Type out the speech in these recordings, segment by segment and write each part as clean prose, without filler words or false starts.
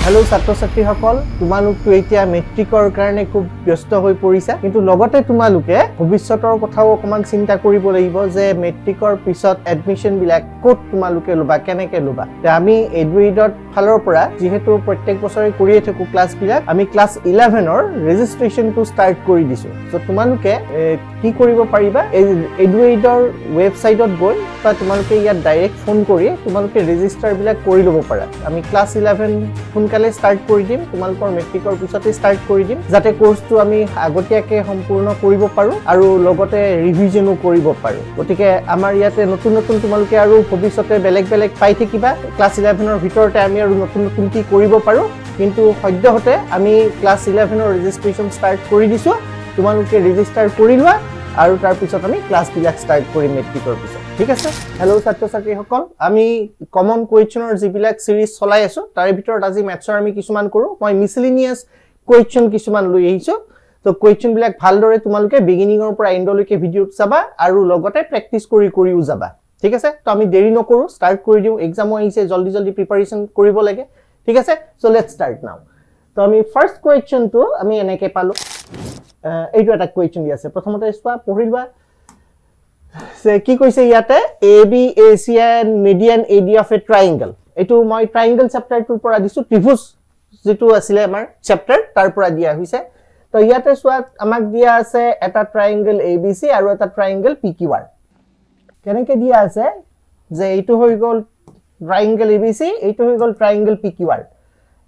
hello छात्र छात्री सकल तुमालुक एतिया मेट्रिकर कारणे खूब व्यस्त হৈ পৰিছা কিন্তু লগতে তুমালুকে ভৱিষ্যতৰ কথাও অকমান চিন্তা কৰিব লাগিব যে মেট্ৰিকৰ পিছত এডমিশন বিলাক ক'ত তুমালুকে লবা কেনেকে লবা তে আমি এডুইডত ফালৰ পৰা যেহেতু প্ৰত্যেক বছৰে কৰিয়ে থাকো ক্লাছ বিলাক আমি ক্লাছ 11 ৰ ৰেজিষ্ট্ৰেচন টু ষ্টাৰ্ট কৰি দিছো সো তুমালুকে কি কৰিব পাৰিবা এডুইডৰ ৱেবসাইটত গৈ বা তুমালুকে ইয়াত ডাইৰেক্ট ফোন কৰি তুমালুকে ৰেজিষ্টাৰ বিলাক কৰি লব পাৰা আমি ক্লাছ 11 কালে স্টাৰ্ট কৰি দিম তোমালকৰ মেট্ৰিকৰ পিছতে স্টাৰ্ট কৰি দিম যাতে কোৰ্সটো আমি আগতীয়াকে সম্পূৰ্ণ কৰিব পাৰো আৰু লগতে ৰিভিজনো কৰিব পাৰো গতিকে আমাৰ ইয়াতে নতুন নতুন তোমালকে আৰু ভৱিষ্যতে বেলেগ বেলেগ পাই থাকিবা ক্লাছ 11 ৰ ভিতৰতে আমি আৰু নতুন নতুন কি কৰিব পাৰো কিন্তু সদ্যহতে আমি ক্লাছ 11 ৰ ৰেজিষ্ট্ৰেচন স্টাৰ্ট কৰি দিছো তোমালকে ৰেজিষ্টাৰ কৰি লোৱা আৰু তাৰ পিছত আমি ক্লাছ বিলাক স্টাৰ্ট কৰিম মেট্ৰিকৰ পিছত ঠিক আছে হেল্ল ছাত্ৰ ছাত্ৰী সকল আমি কমন কোৱেশ্চনৰ জিবিলাক সিৰিজ চলাই আছো তাৰ ভিতৰত আজি ম্যাথছৰ আমি কিছুমান কৰো মই মিসেলেনিয়াস কোৱেশ্চন কিছুমান লৈ আহিছো তো কোৱেশ্চন বিলাক ভালদৰে তোমালকে বিগিনিংৰ পৰা এন্ডলৈকে ভিডিঅ চাবা আৰু লগতে প্ৰেক্টিস কৰিও যাবা ঠিক আছে তো আমি দেৰি নকৰো স্টাৰ্ট কৰি দিও এক্সামো আহিছে জলদি জলদি প্ৰিপাৰেচন কৰিব লাগে ঠিক আছে সো লেটস স্টাৰ্ট নাও তো আমি ফাৰ্স্ট কোৱেশ্চনটো আমি এনেকে পালো এইটো এটা কোৱেশ্চন দি আছে প্ৰথমতে চোৱা পঢ়িবা সে কি কৈছে ইয়াতে AB AC and median AD of a triangle এটো মই ট্ৰায়াঙ্গল চেপ্টাৰটোৰ পৰা দিছো ত্ৰিভুজ যেটো আছিল আমাৰ চেপ্টাৰ তাৰ পৰা দিয়া হৈছে তো ইয়াতে চোৱা আমাক দিয়া আছে এটা ট্ৰায়াঙ্গল ABC আৰু এটা ট্ৰায়াঙ্গল PQR কেনেকৈ দিয়া আছে যে এইটো হৈ গল ট্ৰায়াঙ্গল ABC এইটো হৈ গল ট্ৰায়াঙ্গল PQR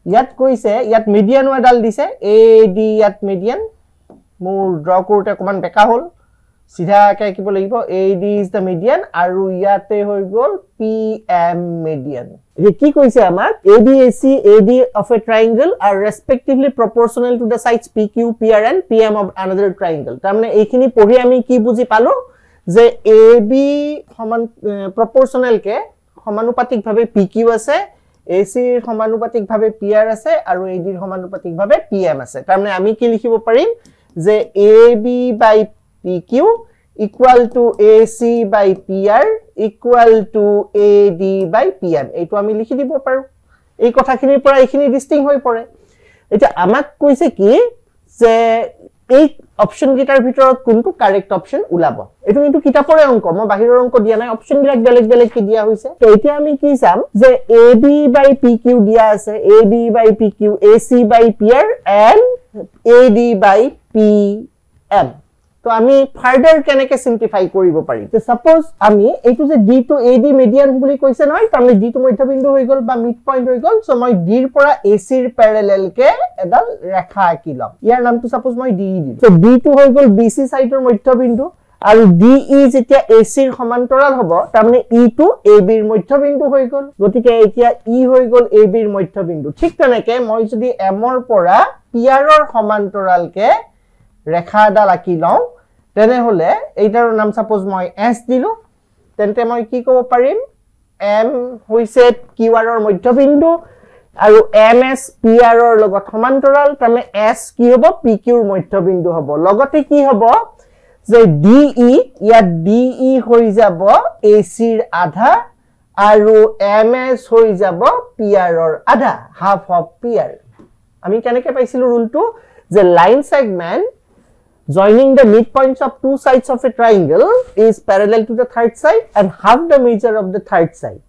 ইয়াত কৈছে ইয়াত মিডিয়ান এডাল দিছে AD ইয়াত মিডিয়ান মোৰ ড্ৰ কৰোতে অকমান বেকা হল সিধা কে কি বলে লাগিব AD is the median আৰু ইয়াতে হৈ গল PM median এই কি কৈছে আমাক ABAC AD of a triangle are respectively proportional to the sides PQ PR and PM of another triangle তাৰ মানে এইখিনি পঢ়ি আমি কি বুজি পালো যে AB সমান proportional কে সমানুপাতিক ভাবে PQ আছে AC ৰ সমানুপাতিক ভাবে PR আছে আৰু AD ৰ সমানুপাতিক ভাবে PM আছে তাৰ মানে আমি কি লিখিব পাৰিম যে AB by PQ equal to AC by PR equal to AD by PM এইটো আমি লিখি দিব পাৰো এই কথাখিনিৰ পৰা এইখিনি ডিস্টিংক্ট হৈ পৰে এটা আমাক কৈছে কি যে এই অপচন গিটাৰ ভিতৰত কোনটো কাৰেক্ট অপচন উলাব এটো কিন্তু কিতাপৰে অংক মই বাহিৰৰ অংক দিয়া নাই অপচন বিলাক বেলেগ বেলেগ কি দিয়া হৈছে তো এতিয়া আমি কি চাম যে AB by PQ দিয়া আছে AB by PQ AC by PR and AD by PM তো আমি ফার্দার কেনেকে সিম্পলিফাই কৰিব পাৰি তো সাপোজ আমি এইটো যে D to AD মিডিয়ান বুলি কৈছে নহয় তাৰমানে D to মধ্যবিন্দু হৈ গল বা মিড পয়েন্ট হৈ গল সো মই D ৰ পৰা AC ৰ প্যাৰেলেল কে এডাল ৰেখা আঁকিলাম ইয়াৰ নামটো সাপোজ মই DE দিম সো D to হৈ গল BC সাইডৰ মধ্যবিন্দু আৰু DE যেতিয়া AC ৰ সমান্তৰাল হ'ব তাৰমানে E to AB ৰ মধ্যবিন্দু হৈ গল গতিকে এতিয়া E হৈ গল AB ৰ মধ্যবিন্দু ঠিক তেনেকে মই যদি M ৰ পৰা PR ৰ সমান্তৰাল কে ৰেখা এডাল আঁকি লওঁ তেনে হলে এইটাৰ নাম সাপোজ মই S দিলো তেন্তে মই কি ক'ব পাৰিম M হৈছে QR ৰ মধ্যবিন্দু আৰু MS PR ৰ লগত সমান্তৰাল তাৰমানে S কি হ'ব PQ ৰ মধ্যবিন্দু হ'ব লগতে কি হ'ব যে DE ইয়াত DE হৈ যাব AC ৰ আধা আৰু MS হৈ যাব PR ৰ আধা হাফ অফ PR আমি কেনেকৈ পাইছিলো ৰুলটো যে line segment joining the midpoints of two sides of a triangle is parallel to the third side and half the measure of the third side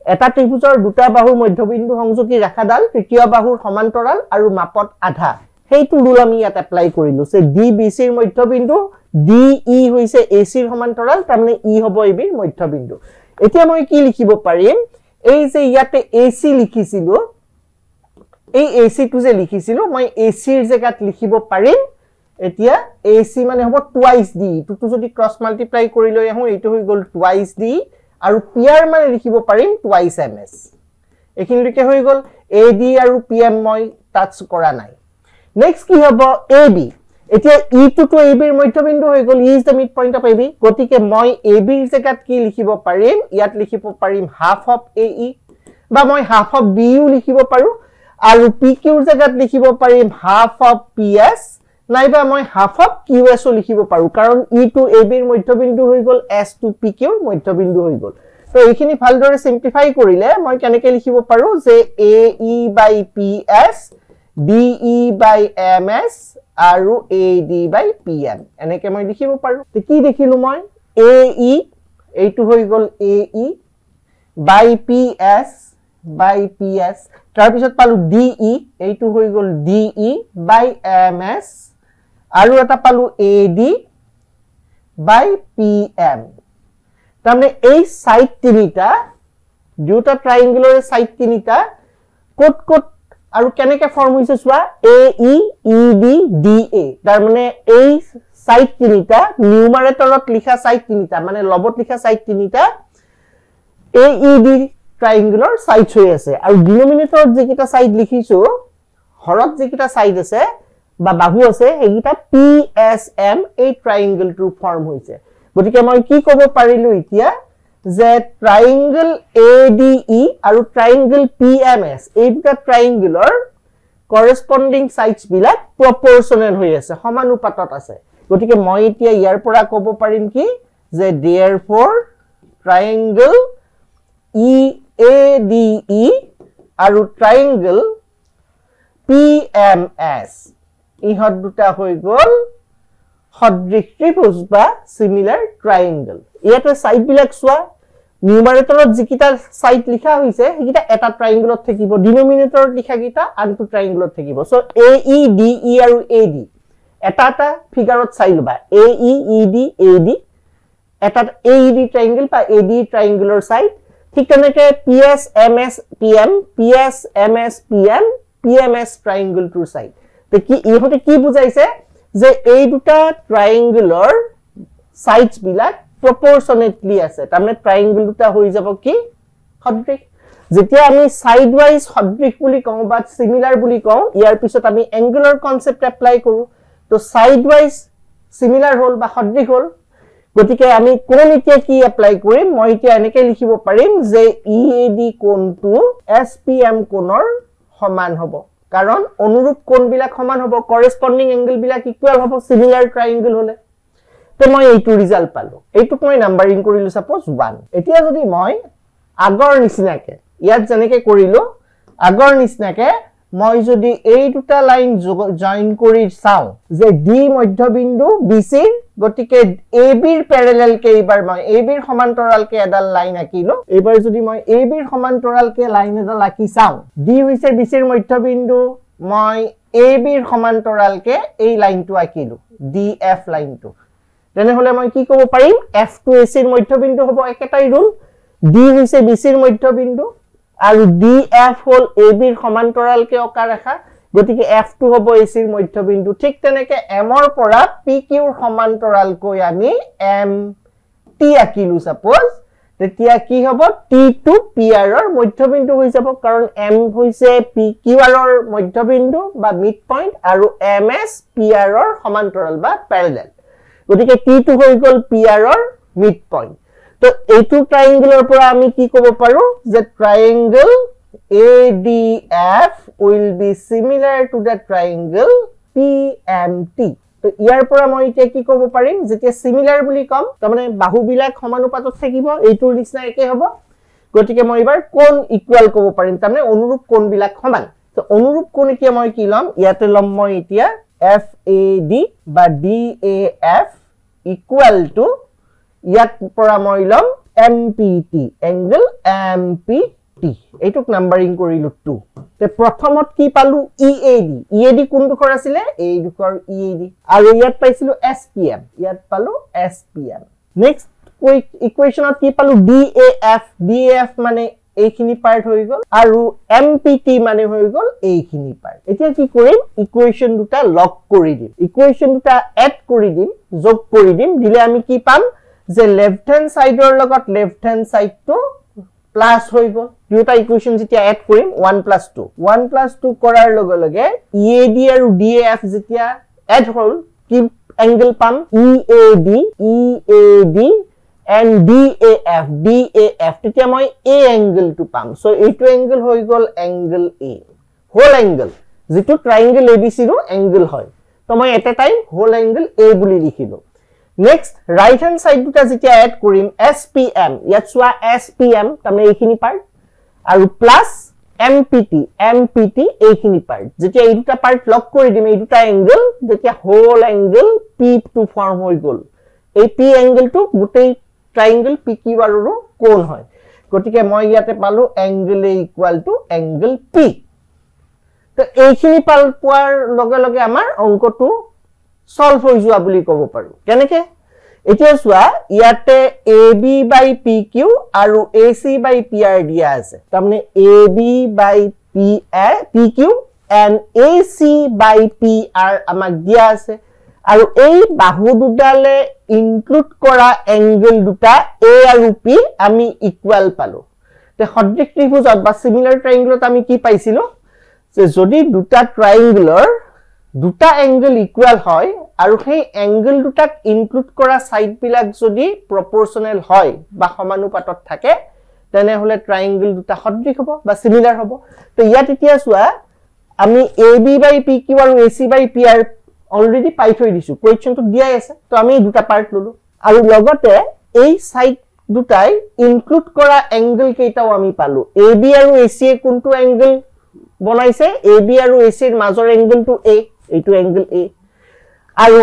এটা ত্ৰিভুজৰ দুটা বাহুৰ মধ্যবিন্দু সংযোগী ৰেখাডাল তৃতীয় বাহুৰ সমান্তৰাল আৰু মাপত আধা হেইটো ৰুল আমি ইয়াত এপ্লাই কৰিলো সে DBC ৰ মধ্যবিন্দু DE হৈছে AC ৰ সমান্তৰাল তাৰমানে E হ'ব AB ৰ মধ্যবিন্দু এতিয়া মই কি লিখিব পাৰিম এই যে ইয়াতে AC লিখিছিলো এই AC টু যে লিখিছিলো মই AC ৰ জায়গাত লিখিব পাৰিম এতিয়া AC মানে হ'ব টুৱাইস D টু যদি ক্ৰস মাল্টিপ্লাই কৰি লৈ আহো এইটো হৈ গল টুৱাইস D আৰু PR মানে লিখিব পাৰিম টুৱাইস MS এখিনিলৈকে হৈ গল AD আৰু PM মই টাচ কৰা নাই নেক্সট কি হ'ব AB এতিয়া E to AB ৰ মধ্যবিন্দু হৈ গল E is the midpoint of AB গতিকে মই AB ৰ জায়গাত কি লিখিব পাৰিম ইয়াত লিখিব পাৰিম half of AE বা মই half of BU লিখিব পাৰো আৰু PQ ৰ জায়গাত লিখিব পাৰিম half of PS নাইবা মই হাফ অফ QS লিখিব পাৰো কাৰণ E to AB ৰ মধ্যবিন্দু হৈ গল S to PQ ৰ মধ্যবিন্দু হৈ গল তো এইখিনি ভালদৰে সিম্পলিফাই কৰিলে মই কেনেকৈ লিখিব পাৰো যে AE by PS DE by MS আৰু AD by PM এনেকৈ মই লিখিব পাৰো তো কি দেখিলো মই AE এইটো হৈ গল AE by PS তাৰ পিছত পালো DE এইটো হৈ গল DE by MS আৰু এটা পালো AD by PM তাৰমানে এই সাইড তিনিটা দুটা ট্ৰায়াঙ্গুলাৰ সাইড তিনিটা কোট কোট আৰু কেনেকৈ ফৰ্ম হৈছে চোৱা AE ED DA তাৰমানে এই সাইড তিনিটা নিউমাৰেটৰত লিখা সাইড তিনিটা মানে লবত লিখা সাইড তিনিটা AED ট্ৰায়াঙ্গুলাৰ সাইড হৈ আছে আৰু ডিনোমিনেটৰত যেকিটা সাইড লিখিছো হৰত যেকিটা সাইড আছে বা বাহু আছে এইটা PSM এই ট্ৰায়াঙ্গলটোৰ ফৰ্ম হৈছে গতিকে মই কি ক'ব পাৰিলো এতিয়া যে ট্ৰায়াঙ্গল ADE আৰু ট্ৰায়াঙ্গল PMS এই দুটা ট্ৰায়াঙ্গলৰ কৰেসপন্ডিং সাইডস বিলাক প্ৰপৰচনেল হৈ আছে সমানুপাতত আছে গতিকে মই এতিয়া ইয়াৰ পৰা ক'ব পাৰিম কি যে therefore ট্ৰায়াঙ্গল EADE আৰু ট্ৰায়াঙ্গল PMS ইহত দুটা হৈ গল সদৃশ ত্ৰিভুজ বা সিমিলাৰ ট্ৰায়াঙ্গল ইয়াতে সাইড বিলাক সোয়া নিউমাৰেটৰত যিকিটা সাইড লিখা হৈছে সেইকিটা এটা ট্ৰায়াঙ্গলত থাকিব ডিনোমিনেটৰত লিখা কিটা আনটো ট্ৰায়াঙ্গলত থাকিব সো AE DE আৰু AD এটা ফিগাৰত চাই লবা AE ED AD এটা AED ট্ৰায়াঙ্গল বা AD ট্ৰায়াঙ্গলৰ সাইড ঠিক তেনেকৈ PS MS PM PS MS PM PMS ট্ৰায়াঙ্গলটোৰ সাইড তে কি ইহতে কি বুজাইছে যে এই দুটা ট্ৰায়াঙ্গলৰ সাইডস বিলাক প্ৰপৰচনেটলি আছে তাৰমানে ট্ৰায়াঙ্গল দুটা হৈ যাব কি সদৃশ যেতিয়া আমি সাইড ওয়াইজ সদৃশ বুলি কওঁ বা সিমিলাৰ বুলি কওঁ ইয়াৰ পিছত আমি এংগুলাৰ কনসেপ্ট এপ্লাই কৰো তো সাইড ওয়াইজ সিমিলাৰ হল বা সদৃশ হল গতিকে আমি কোন এতিয়া কি এপ্লাই কৰিম মই এতিয়া এনেকৈ লিখিব পাৰিম যে EAD কোণটো SPM কোণৰ সমান হ'ব কাৰণ অনুৰূপ কোণ বিলাক সমান হ'ব কৰেসপন্ডিং এংগল বিলাক ইকুয়াল হ'ব সিমিলাৰ ট্ৰায়াঙ্গল হলে তো মই এইটো ৰিজাল্ট পালো এইটোক মই নাম্বাৰিং কৰিলো সাপোজ 1 এতিয়া যদি মই আগৰ নিচিনাকে ইয়াত যেনেকৈ কৰিলো আগৰ নিচিনাকে মই যদি এই দুটা লাইন জয়েন কৰি চাও যে ডি মধ্যবিন্দু BC গতিকে AB ৰ প্যাৰেলাল কে এবাৰ মই AB ৰ সমান্তৰাল কে এডাল লাইন আঁকিলো এবাৰ যদি মই AB ৰ সমান্তৰাল কে লাইন এডাল আঁকি চাও ডি হৈছে BC ৰ মধ্যবিন্দু মই AB ৰ সমান্তৰাল কে এই লাইনটো আঁকিলো DF লাইনটো তেনে হলে মই কি ক'ব পাৰিম F to AC ৰ মধ্যবিন্দু হ'ব একেটাই ৰুল D হৈছে BC ৰ মধ্যবিন্দু আৰু DF হল AB ৰ সমান্তৰাল কে অকা ৰেখা গতিকে F2 হ'ব AC ৰ মধ্যবিন্দু ঠিক তেনেকৈ M ৰ পৰা PQ ৰ সমান্তৰাল কৈ আমি MT আঁকিলো সাপোজ তেতিয়া কি হ'ব T2 PR ৰ মধ্যবিন্দু হৈ যাব কাৰণ M হৈছে PQR ৰ মধ্যবিন্দু বা মিড পইণ্ট আৰু MS PR ৰ সমান্তৰাল বা প্যাৰেলাল গতিকে T2 হৈ গল PR ৰ মিড পইণ্ট তো এইটো ট্ৰায়াঙ্গলৰ পৰা আমি কি ক'ব পাৰো যে ট্ৰায়াঙ্গল ADF will be similar to the triangle PMT তো ইয়াৰ পৰা মই এতিয়া কি ক'ব পাৰিম যেতিয়া সিমিলাৰ বুলি কম তাৰমানে বাহু বিলাক সমানুপাতত থাকিব এইটোৰ নিচিনা একে হ'ব গতিকে মই এবাৰ কোণ ইকুয়াল ক'ব পাৰিম তাৰমানে অনুৰূপ কোণ বিলাক সমান তো অনুৰূপ কোণ এতিয়া মই কি লম ইয়াতে লম মই এতিয়া FAD বা DAF equal to ইয়াত পৰা মই লম MPT angle MPT এইটোক নাম্বাৰিং কৰিলো 2 তে প্ৰথমত কি পালো EAD কোনটো খৰ আছিল এই দুখৰ EAD আৰু ইয়াত পাইছিলো SPM ইয়াত পালো SPM নেক্সট ইকুৱেচনত কি পালো DAF মানে এইখিনি পাৰ্ট হৈ গল আৰু MPT মানে হৈ গল এইখিনি পাৰ্ট এতিয়া কি কৰিম ইকুৱেচন দুটা লক কৰি দিম ইকুৱেচন দুটা এড কৰি দিম যোগ কৰি দিম দিলে আমি কি পাম যে লেফট হ্যান্ড সাইডৰ লগত লেফট হ্যান্ড সাইডটো প্লাস হৈ গল দুটা ইকুৱেচন যেতিয়া এড কৰিম 1+2 কৰাৰ লগে লগে EAD আৰু DAF যেতিয়া এড হ'ল কি এংগল পাম EAD and DAF তেতিয়া মই A angle to পাম সো এইটো angle হৈ গল angle A হোল angle যেটো triangle ABC ৰ angle হয় তো মই এট এ টাইম হোল angle A বুলি লিখিলো নেক্সট ৰাইট হ্যান্ড সাইড দুটা যেতিয়া এড কৰিম SPM ইয়াত চোৱা SPM তাৰমানে এইখিনি পাৰ্ট আৰু প্লাস MPT এইখিনি পাৰ্ট যেতিয়া এই দুটা পাৰ্ট লক কৰি দিম এই দুটা এংগল যেতিয়া হোল এংগল P2 ফৰ্ম হৈ গল এই P এংগলটো গোটেই ট্ৰায়াঙ্গল PQR ৰ কোণ হয় গতিকে মই ইয়াতে পালো angle A equal to angle P তো এইখিনি পাল পোৱাৰ লগে লগে আমাৰ অংকটো সলভ হৈ যোৱা বুলি ক'ব পাৰো কেনেকে এতিয়া চোৱা ইয়াতে AB by PQ আৰু AC by PR দিয়া আছে তাৰমানে AB by PQ and AC by PR আমাক দিয়া আছে আৰু এই বাহু দুডালে ইনক্লুড কৰা এংগল দুটা A আৰু P আমি ইকুয়াল পালো তে সদৃশ ত্ৰিভুজত বা সিমিলাৰ ট্ৰায়াঙ্গলত আমি কি পাইছিলো যে যদি দুটা ট্ৰায়াঙ্গলৰ দুটা এংগল ইকুয়াল হয় আৰু সেই এংগল দুটাক ইনক্লুড কৰা সাইড বিলাক যদি প্ৰপৰচনেল হয় বা সমানুপাতত থাকে তেনে হলে ট্ৰায়াঙ্গল দুটা সদৃশ হ'ব বা সিমিলাৰ হ'ব তো ইয়াত এতিয়া চোৱা আমি AB by PQ আৰু AC by PR অলৰেডি পাই থৈ দিছো কোৱেশ্চনটো দিয়াই আছে তো আমি দুটা পাৰ্ট ললো আৰু লগতে এই সাইড দুটাই ইনক্লুড কৰা এংগল কেইটাও আমি পালো AB আৰু AC এ কোনটো এংগল বনাইছে AB আৰু AC ৰ মাজৰ এংগলটো A এইটো এংগল A আৰু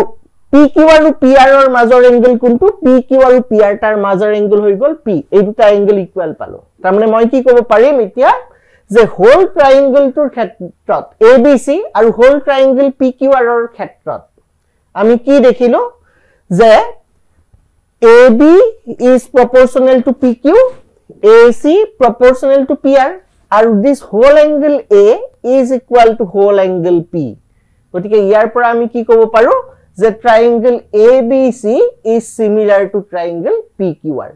PQ আৰু PR ৰ মাজৰ এংগল কোনটো PQ আৰু PR তাৰ মাজৰ এংগল হৈ গল P এই দুটা এংগল ইকুয়াল পালো তাৰ মানে মই কি ক'ব পাৰিম এতিয়া যে হোল ট্ৰায়াঙ্গলটোৰ ক্ষেত্ৰত ABC আৰু হোল ট্ৰায়াঙ্গল PQR ৰ ক্ষেত্ৰত আমি কি দেখিলো যে AB is proportional to PQ AC proportional to PR আৰু this whole angle A is equal to whole angle P গতিকে ইয়াৰ পৰা আমি কি ক'ব পাৰো যে ট্ৰায়াঙ্গল ABC is similar to triangle PQR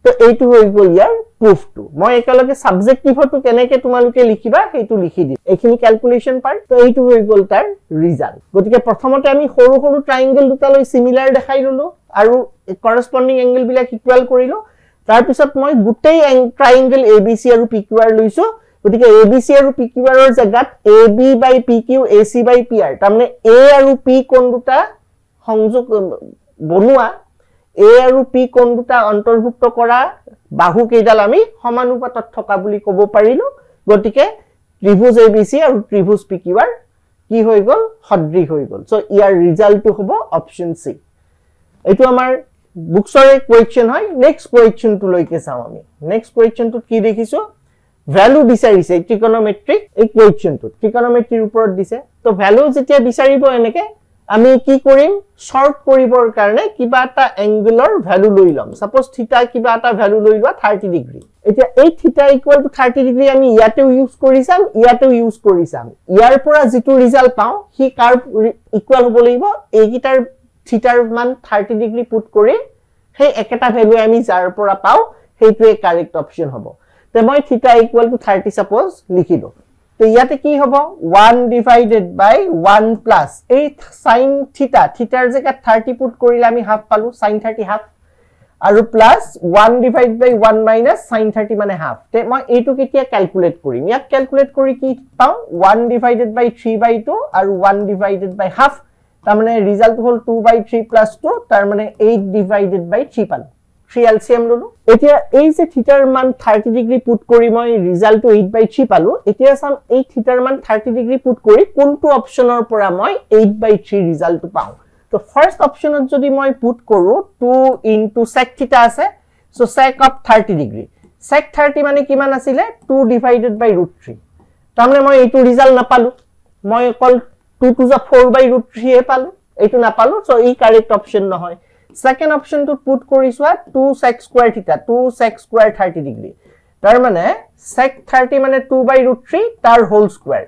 তো এইটো হৈ গল ইয়াৰ প্রুফটো মই একেলগে সাবজেক্টিভটো কেনেকে তোমালোকে লিখিবা হেতু লিখি দিম এইখিনি ক্যালকুলেশন পাৰ্ট তো এইটো হৈ গল তাৰ ৰিজাল্ট গতিকে প্ৰথমতে আমি সৰু সৰু ট্ৰায়াঙ্গল দুটা লৈ সিমিলাৰ দেখাই ললো আৰু কৰসপন্ডিং এংগল বিলাক ইকুয়াল কৰিলো তাৰ পিছত মই গুটেই ট্ৰায়াঙ্গল ABC আৰু PQR লৈছো গতিকে ABC আৰু PQR ৰ জাগাত AB by PQ AC by PR তাৰমানে A আৰু P কোণ দুটা সংযোগ বনোৱা A আৰু P কোণ দুটা অন্তৰ্ভুক্ত কৰা বাহু কেইডাল আমি সমানুপাতত থকা বুলি ক'ব পাৰিলো গতিকে ত্ৰিভুজ ABC আৰু ত্ৰিভুজ PQR কি হৈ গল সদৃশ হৈ গল সো ইয়াৰ ৰিজাল্টটো হ'ব অপচন সি এটো আমাৰ বুকছৰ কোৱেশ্চন হয় নেক্সট কোৱেশ্চনটো লৈকে চাও আমি নেক্সট কোৱেশ্চনটো কি দেখিছো ভ্যালু বিচাৰিছে ট্ৰিগনোমেট্ৰিক এই কোৱেশ্চনটো ট্ৰিগনোমেট্ৰিৰ ওপৰত দিছে তো ভ্যালু যেতিয়া বিচাৰিব এনেকে আমি কি কৰিম শৰ্ট কৰিবৰ কাৰণে কিবা এটা এংগলৰ ভ্যালু লৈ লম সাপোজ থিটা কিবা এটা ভ্যালু লৈ লোৱা 30 ডিগ্ৰী এতিয়া এই থিটা ইকুয়াল টু 30 ডিগ্ৰী আমি ইয়াতেও ইউজ কৰিছাম ইয়াতেও ইউজ কৰিছাম ইয়াৰ পৰা যেটো ৰিজাল্ট পাও হি কাৰ্ভ ইকুয়াল হ'ব লাগিব এইকিটাৰ থিটাৰ মান 30 ডিগ্ৰী পুট কৰি সেই একেটা ভ্যালু আমি যাৰ পৰা পাও সেইটোৱে কাৰেক্ট অপচন হ'ব তে মই থিটা ইকুয়াল টু 30 সাপোজ লিখিলো তো ইয়াতে কি হ'ব 1 ডিভাইডেড বাই 1 প্লাস এই sin থিটা থিটাৰ জায়গাত 30 পুট কৰিলে আমি হাফ পালো sin 30 হাফ আৰু প্লাস 1 ডিভাইড বাই 1 মাইনাস sin 30 মানে হাফ তে মই এইটো কেতিয়া ক্যালকুলেট কৰিম ইয়াক ক্যালকুলেট কৰি কি পাও 1 ডিভাইডেড বাই 3 বাই 2 আৰু 1 ডিভাইডেড বাই হাফ তাৰ মানে ৰিজাল্ট হ'ল 2 বাই 3 প্লাস 2 তাৰ মানে 8 ডিভাইডেড বাই 3 পালো 3 এলসিএম ললো এতিয়া এই যে থিটাৰ মান 30 ডিগ্ৰী পুট কৰি মই ৰিজাল্টটো 8/3 পালো এতিয়া সাম এই থিটাৰ মান 30 ডিগ্ৰী পুট কৰি কোনটো অপচনৰ পৰা মই 8/3 ৰিজাল্টটো পাও তো ফাৰ্স্ট অপচনত যদি মই পুট কৰো 2 ইনটু sec থিটা আছে so sec of 30 degree sec 30 মানে কিমান আছিল 2 ডিভাইডেড বাই √3 তাৰমানে মই এইটো ৰিজাল্ট নাপালো মই অকল 2 টু দা 4/√3 এ পালো এইটো নাপালো সো এই কাৰেক্ট অপচন নহয় Second option to put koriswa 2 sec square theta 2 sec square 30 degree tar mane sec 30 mane 2/√3 tar whole square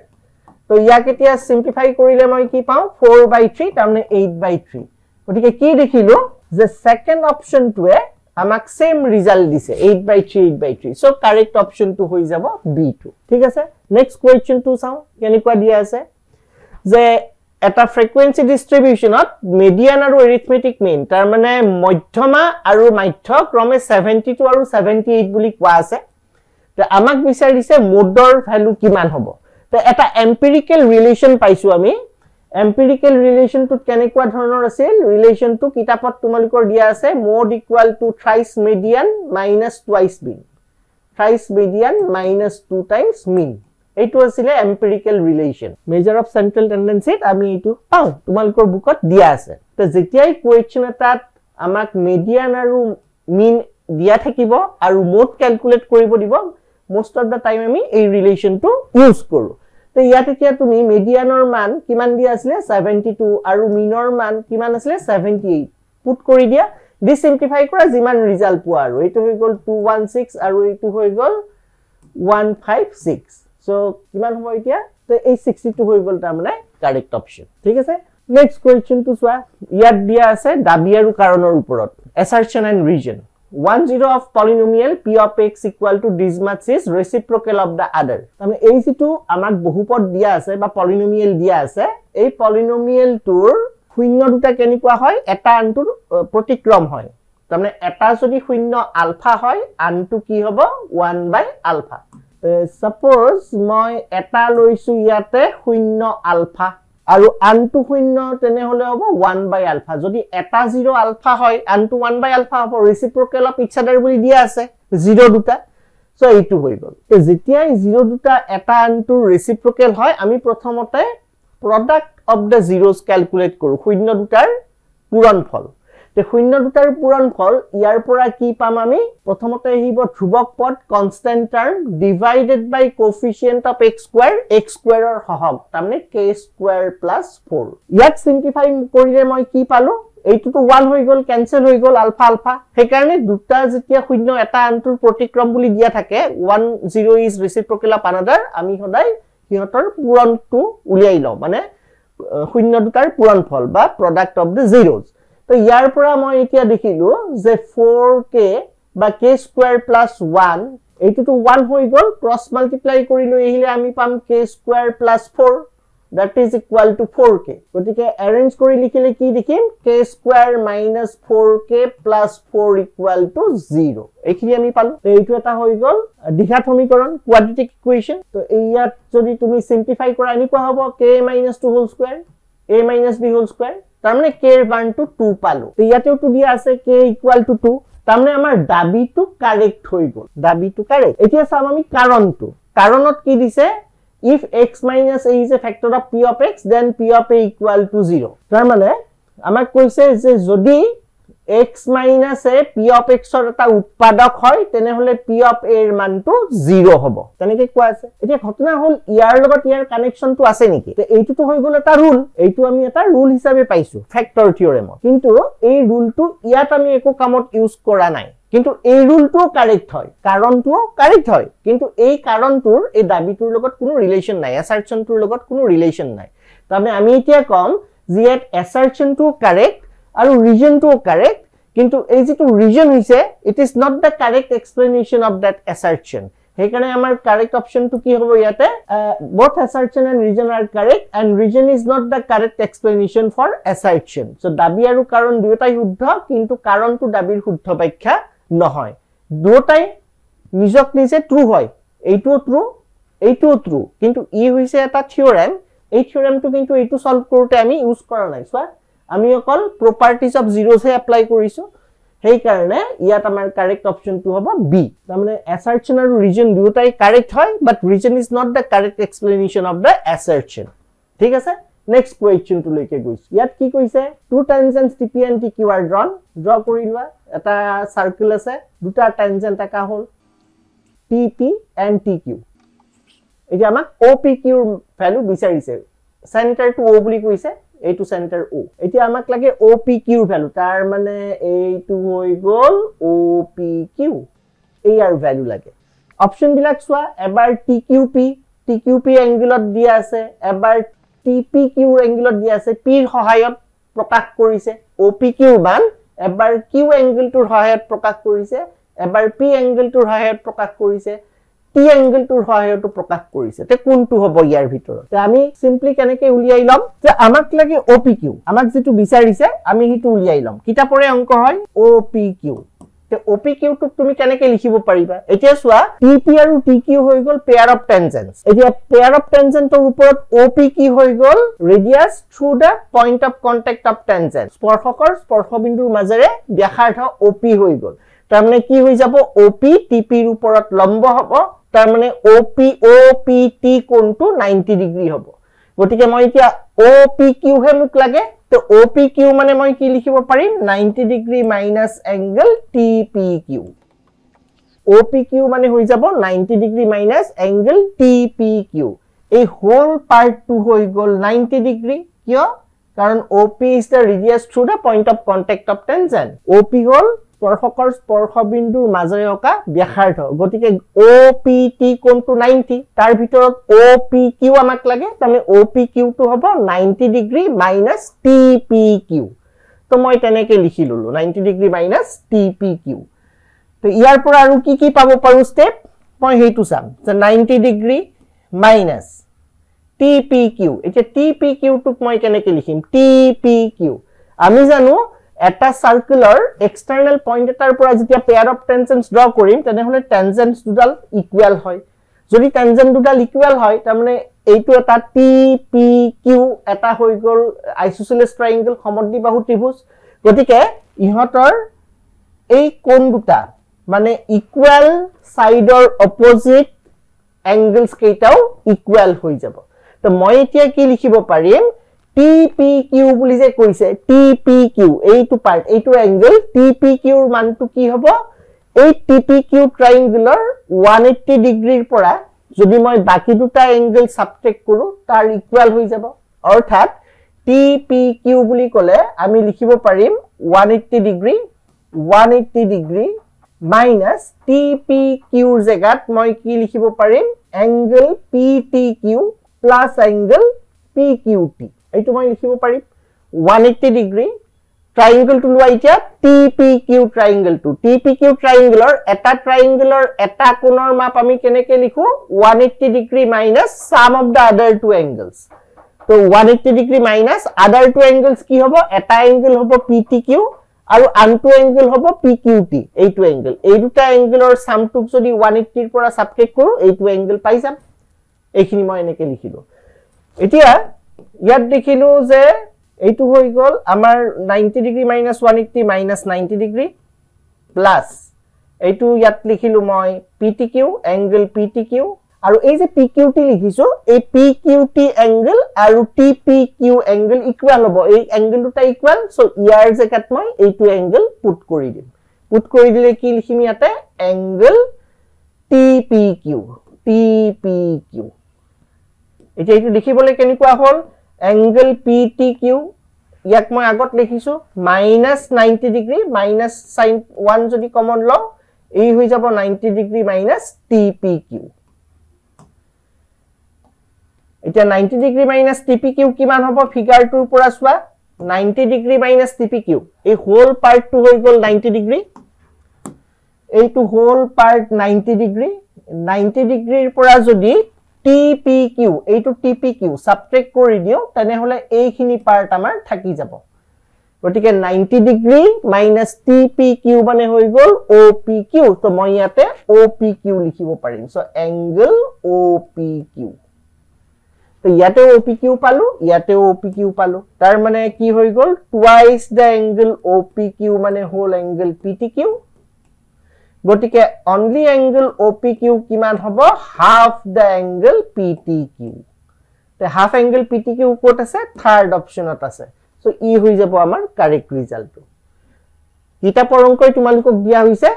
to ya ketia simplify korile moi ki pau 4/3 tar mane 8/3 otike ki dekhilo je second option to e amak same result dise 8/3 so correct option to hoi jabo B2 thik ase next question to sao kenikwa dia ase je এটা frequency ডিস্ট্ৰিবিউচনত median আৰু arithmetic মিন তাৰ মানে মধ্যমা আৰু মাধ্য ক্ৰমে 72 আৰু 78 বুলি কোৱা আছে তে আমাক বিচাৰিছে মোডৰ ভ্যালু কিমান হ'ব তে এটা এম্পিৰিক্যাল ৰিলেচন পাইছো আমি এম্পিৰিকেল ৰিলেচনটো কেনেকুৱা ধৰণৰ আছিল ৰিলেচনটো কিতাপত তোমালোকৰ দিয়া আছে mod equal to thrice median minus twice mean thrice median minus 2 times mean এইটো আছিল এম্পিৰিকেল ৰিলেচন মেজাৰ অফ সেন্ট্ৰাল টেন্ডেন্সিত আমি এইটো পাও তোমালোকৰ বুকত দিয়া আছে তো যেতিয়াই কোৱেশ্চন এটাত আমাক মিডিয়ান আৰু মিন দিয়া থাকিব আৰু মোড ক্যালকুলেট কৰিব দিব মোস্ট অফ দা টাইম আমি এই ৰিলেচনটো ইউজ কৰো তো ইয়াত এতিয়া তুমি মিডিয়ানৰ মান কিমান দিয়া আছিল 72 আৰু মিনৰ মান কিমান আছিল 78 পুট কৰি দিয়া দি সিম্পলিফাই কৰা যিমান ৰিজাল্ট পোৱা আৰু এইটো হৈ গল 216 আৰু এইটো হৈ গল 156 সো কিমান হ'ব এতিয়া তো এই 62 হৈ গল তাৰ মানে কাৰেক্ট অপশন ঠিক আছে নেক্সট কোৱেশ্চন টু সোৱা ইয়াত দিয়া আছে দাবী আৰু কাৰণৰ ওপৰত assertion and reason 10 of polynomial p of x equal to this much is reciprocal of the other আমি এই যেটো আমাক বহুপদ দিয়া আছে বা পলিনোমিয়াল দিয়া আছে এই পলিনোমিয়াল টুৰ শূন্য দুটা কেনেকুৱা হয় এটা আনটোৰ প্ৰতিক্ৰম হয় তাৰমানে এটা যদি শূন্য আলফা হয় আনটো কি হ'ব 1 by আলফা সাপোজ মই এটা লৈছো ইয়াতে শূন্য আলফা আৰু আনটো শূন্য তেনে হলে হ'ব 1 by আলফা যদি এটা 0 আলফা হয় আনটো 1 by আলফা হ'ব ৰেচিপ্ৰকেল অফ ইচ আদাৰ বুলি দিয়া আছে 0 দুটা সো এইটো হৈ গল যেতিয়া 0 দুটা এটা আনটো ৰেচিপ্ৰকেল হয় আমি প্ৰথমতে প্ৰডাক্ট অফ দা জিৰোজ ক্যালকুলেট কৰো শূন্য দুটাৰ পূৰণফল তে শূন্য দুটাৰ পূৰণফল ইয়াৰ পৰা কি পাম আমি প্ৰথমতে আহিব ধ্ৰুবক পদ constant term divided by coefficient of x স্কয়াৰৰ হহগ তাৰমানে k স্কয়াৰ প্লাস 4 ইয়াত সিম্পলিফাই কৰিলে মই কি পালো এইটোটো 1 হৈ গল ক্যান্সেল হৈ গল আলফা আলফা সেইকাৰণে দুটা যেতিয়া শূন্য এটা আনটোৰ প্ৰতিক্ৰম বুলি দিয়া থাকে 1 0 ইজ ৰেচিপ্ৰকেল অফ আনাদাৰ আমি সদায় হিহঁতৰ পূৰণটো উলিয়াই লওঁ মানে শূন্য দুটাৰ পূৰণফল বা প্ৰডাক্ট অফ দা জিৰোজ তো ইয়াৰ পৰা মই এতিয়া দেখিলো যে 4k বা k স্কয়াৰ প্লাস 1 এইটোটো 1 হৈ গল ক্ৰস মাল্টিপ্লাই কৰিলো এহিলে আমি পাম k square plus 4 that is equal to 4k গতিকে অ্যাৰেঞ্জ কৰি লিখিলে কি দেখিম k square minus 4k plus 4 equal to 0 এইখিনি আমি পালো এইটো এটা হৈ গল দ্বিঘাত সমীকৰণ কোয়াড্ৰেটিক ইকুয়েশন তো ইয়াত যদি তুমি সিম্পলিফাই কৰা এনেকুৱা হ'ব k minus 2 whole square a minus b whole square তাৰমানে k এর মান টু 2 পালো তো ইয়াতেও টু দিয়া আছে k equal to 2 তাৰমানে আমাৰ দাবীটো কাৰেক্ট হৈ গল দাবীটো কাৰেক্ট এতিয়া চাম আমি কাৰণত কি দিছে if x minus a is a factor of p of x then p of a equal to 0 তাৰমানে আমাক কৈছে যে যদি x minus a p of x ৰ এটা উৎপাদক হয় তেনে হলে p of a এৰ মানটো 0 হ'ব তেনেকে কোৱা আছে এতিয়া ঘটনা হল ইয়াৰ লগত ইয়াৰ কানেকশনটো আছে নেকি তে এইটোটো হৈ গল এটা ৰুল এইটো আমি এটা ৰুল হিচাপে পাইছো ফ্যাক্টৰ থিওৰেমত কিন্তু এই ৰুলটো ইয়াত আমি একো কামত ইউজ কৰা নাই কিন্তু এই ৰুলটো কাৰেক্ট হয় কাৰণটো কাৰেক্ট হয় কিন্তু এই কাৰণটোৰ এই দাবীটোৰ লগত কোনো ৰিলেচন নাই অ্যাসাৰ্শনটোৰ লগত কোনো ৰিলেচন নাই তাৰমানে আমি এতিয়া কম যে ইয়াত অ্যাসাৰ্শনটো কাৰেক্ট আৰু ৰিজনটো কাৰেক্ট কিন্তু এই যেটো ৰিজন হৈছে it is not the correct explanation of that assertion সেইকাৰণে আমাৰ কারেক্ট অপশনটো কি হ'ব ইয়াতে both assertion and reason are correct and reason is not the correct explanation for assertion so দাবী আৰু কাৰণ দুটাই শুদ্ধ কিন্তু কাৰণটো দাবীৰ শুদ্ধ ব্যাখ্যা নহয় দুটাই নিজক নিজে ট্ৰু হয় এইটোও ট্ৰু কিন্তু ই হৈছে এটা থিওৰেম এই থিওৰেমটো কিন্তু এইটো সলভ কৰোতে আমি ইউজ কৰা নাই সো আমি অকল প্ৰপাৰ্টিজ অফ জিৰোজ হে এপ্লাই কৰিছো সেই কাৰণে ইয়াত আমাৰ কাৰেক্ট অপশনটো হ'ব বি তাৰমানে assertion আৰু reason দুটাই কারেক্ট হয় বাট reason is not the correct explanation of the assertion ঠিক আছে নেক্সট কোৱেশ্চন টু লৈকে গৈছো ইয়াত কি কৈছে two tangents TP and TQ are drawn draw কৰি লোৱা এটা সার্কেল আছে দুটা টেনজেন্ট একা হল TP and TQ এতিয়া আমাক OPQ ৰ ভ্যালু বিচাৰিছে সেন্টাৰ টু O বুলি কৈছে এইটো সেন্টাৰ O এতিয়া আমাক লাগে OPQ ৰ ভ্যালু তাৰ মানে এইটো হৈ গল OPQ এই আৰ ভ্যালু লাগে অপশন বিলাক সোয়া এবাৰ TQP এংগলত দিয়া আছে এবাৰ TPQ এংগলত দিয়া আছে p ৰ সহায়ত প্ৰকাশ কৰিছে OPQ মান এবাৰ Q এংগলটোৰ সহায়ত প্ৰকাশ কৰিছে এবাৰ P এংগলটোৰ সহায়ত প্ৰকাশ কৰিছে T এংগলটোৰ সহায়ত প্ৰকাশ কৰিছে তে কোনটো হ'ব ইয়াৰ ভিতৰত তে আমি সিম্পলি কেনেকে উলিয়াই লম যে আমাক লাগে OPQ আমাক যেটো বিচাৰিছে আমি হিটো উলিয়াই লম কিতাপৰে অংক হয় OPQ তে OPQ টুক তুমি কেনেকে লিখিব পাৰিবা এতিয়া চোৱা TP আৰু TQ হৈ গল পেয়াৰ অফ টেনজেন্টস এতিয়া পেয়াৰ অফ টেনজেন্টৰ ওপৰত OP কি হৈ গল radius through the point of contact of tangent স্পৰ্শকৰ স্পৰ্শবিন্দুৰ মাজেৰে ব্যাসাৰ্ধ OP হৈ গল তাৰ মানে কি হৈ যাব OP TP ৰ ওপৰত লম্ব হ'ব তাৰ মানে OPT কোণটো 90 ডিগ্ৰী হ'ব গতিকে মই এতিয়া OPQ হে মোক লাগে তো OPQ মানে মই কি লিখিব পাৰিম 90 degree minus angle TPQ OPQ মানে হৈ যাব 90 ডিগ্ৰী মাইনাস এংগল TPQ এই হোল পাৰ্টটো হৈ গল 90 ডিগ্ৰী কিয় কাৰণ OP is the radius through the point of contact of tangent OP হল স্পৰ্শকৰ স্পৰ্শবিন্দুৰ মাজেৰে অকা ব্যাসাৰ্ধ গতিকে OPT কোণটো 90 তাৰ ভিতৰত OPQ আমাক লাগে তাৰমানে OPQ টো হ'ব 90 ডিগ্ৰী মাইনাস TPQ তো মই তেনেকে লিখি ললো 90 ডিগ্ৰী মাইনাস TPQ তো ইয়াৰ পৰা আৰু কি পাব পাৰো স্টেপ মই হেইটো চাম যে 90 ডিগ্ৰী মাইনাস TPQ এতিয়া TPQ টুক মই কেনেকে লিখিম TPQ আমি জানো এটা সার্কুলার এক্সটার্নাল পয়েন্ট এটাৰ পৰা যেতিয়া পেয়াৰ অফ টেনজেন্টস ড্ৰ কৰিম তেনেহলে টেনজেন্টস দুডাল ইকুয়াল হয় যদি টেনজেন্ট দুডাল ইকুয়াল হয় তাৰমানে এইটো এটা TPQ এটা হৈ গল আইসোসেলেস ট্ৰায়াঙ্গল সমদ্বিবাহু ত্ৰিভুজ গতিকে ইহতৰ এই কোণ দুটা মানে ইকুয়াল সাইডৰ অপোজিট এংগলস কেইটাও ইকুয়াল হৈ যাব তো মই এতিয়া কি লিখিব পাৰিম TPQ বুলি যে কৈছে TPQ এইটো পাৰ্ট এইটো এংগল TPQ ৰ মানটো কি হ'ব এই TPQ ট্ৰায়াঙ্গলৰ 180 ডিগ্ৰীৰ পৰা যদি মই বাকি দুটা এংগল সাবট্ৰেক্ট কৰো তাৰ ইকুয়াল হৈ যাব অৰ্থাৎ TPQ বুলি ক'লে আমি লিখিব পাৰিম 180 ডিগ্ৰী মাইনাস TPQ ৰ জাগাত মই কি লিখিব পাৰিম angle PTQ plus angle PQT এইটো মই লিখিব পাৰিম 180 ডিগ্ৰী ট্ৰায়াঙ্গল টু লোৱা এতিয়া TPQ ট্ৰায়াঙ্গলৰ এটা ট্ৰায়াঙ্গলৰ এটা কোণৰ মাপ আমি কেনেকে লিখো 180 degree minus sum of the আদাৰ টু এংগলস তো 180 ডিগ্ৰী মাইনাস আদাৰ টু এংগলস কি হ'ব এটা এংগল হ'ব PTQ আৰু আনটো এংগল হ'ব PQT এইটো এংগল এই দুটা এংগলৰ সামটোক যদি 180 ৰ পৰা সাবট্ৰেক্ট কৰো এইটো এংগল পাই যাম এইখিনি মই এনেকে লিখিলো এতিয়া ইয়াত দেখিলো যে এইটো হৈ গল আমাৰ 90 degree minus 180 minus 90 degree plus এইটো ইয়াত লিখিলো মই PTQ এংগল PTQ আৰু এই যে PQT লিখিছো এই PQT এংগল আৰু TPQ এংগল ইকুয়াল হ'ব এই এংগল দুটা ইকুয়াল সো ইয়াৰ জাগাত মই এইটো এংগল পুট কৰি দিলে কি লিখিম ইয়াতে এংগল TPQ এতিয়া এইটো লিখিবলৈ কেনেকুৱা হ'ল এংগল PTQ ইয়াক মই আগত লিখিছো মাইনাস 90 ডিগ্ৰী মাইনাস sin 1 যদি কমন লও এই হৈ যাব 90 ডিগ্ৰী মাইনাস TPQ এতিয়া 90 ডিগ্ৰী মাইনাস TPQ কিমান হ'ব ফিগাৰটোৰ পৰা চোৱা 90 ডিগ্ৰী মাইনাস TPQ এই হোল পাৰ্টটো হৈ গল 90 ডিগ্ৰী এইটো হোল পাৰ্ট 90 ডিগ্ৰীৰ পৰা যদি TPQ এইটো TPQ সাবট্ৰেক্ট কৰি দিও তেনেহলে এইখিনি পাৰ্ট আমাৰ থাকি যাব গতিকে 90 ডিগ্ৰী মাইনাস TPQ মানে হৈ গল OPQ তো মই ইয়াতে OPQ লিখিব পাৰিম সো এংগল OPQ তো ইয়াতে OPQ পালো ইয়াতে OPQ পালো তাৰ মানে কি হৈ গল টুৱাইস দা এংগল OPQ মানে হোল এংগল PTQ গটিকে only angle OPQ কিমান হ'ব half the angle PTQ তে half angle PTQ কোট আছে থাৰ্ড অপচনত আছে সো ই হৈ যাব আমাৰ কাৰেক্ট ৰিজাল্টটো কিতাপৰ অংকই তোমালোকক দিয়া হৈছে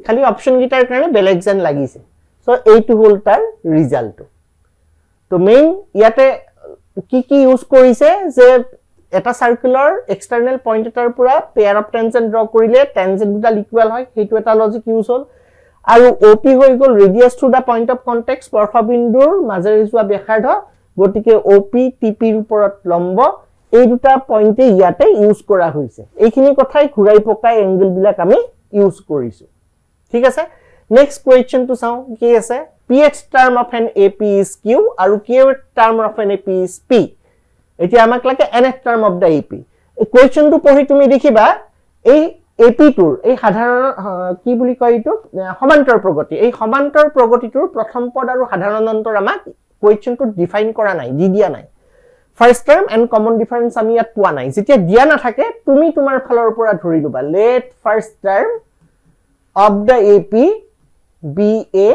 খালি অপচন গিটাৰ কাৰণে বেলেগ যেন লাগিছে সো এইটো হ'ল তাৰ ৰিজাল্টটো তো মেইন ইয়াতে কি ইউজ কৰিছে যে এটা সাৰ্কুলাৰ এক্সটাৰ্নাল পয়েন্ট এটাৰ পৰা পেয়াৰ অফ টেনজেন্ট ড্ৰ কৰিলে টেনজেন্ট দুটা ইকুয়াল হয় হেতু এটা লজিক ইউজ হল আৰু OP হৈ গল radius through the point of contact স্পৰ্শবিন্দুৰ মাজেৰে যোৱা ব্যাসাৰ্ধ গতিকে OP TP ৰ ওপৰত লম্ব এই দুটা পয়েন্টে ইয়াতে ইউজ কৰা হৈছে এইখিনি কথাই ঘুৰাই পকাই এংগল বিলাক আমি ইউজ কৰিছো ঠিক আছে নেক্সট কোৱেশ্চন টু চাও কি আছে px term of an AP is q আৰু q term of an AP is p এতিয়া আমাক লাগে nth term of the AP এই কোৱেশ্চনটো পঢ়ি তুমি দেখিবা এই AP টুৰ এই সাধাৰণ কি বুলি কয় ইটো সমান্তৰ প্ৰগতি এই সমান্তৰ প্ৰগতিটোৰ প্ৰথম পদ আৰু সাধাৰণ অন্তৰ আমাক কোৱেশ্চনটো ডিফাইন কৰা নাই দি দিয়া নাই first term and common difference আমি ইয়াত পোৱা নাই যেতিয়া দিয়া না থাকে তুমি তোমাৰ ফালৰ পৰা ধৰি লবা let first term of the AP be A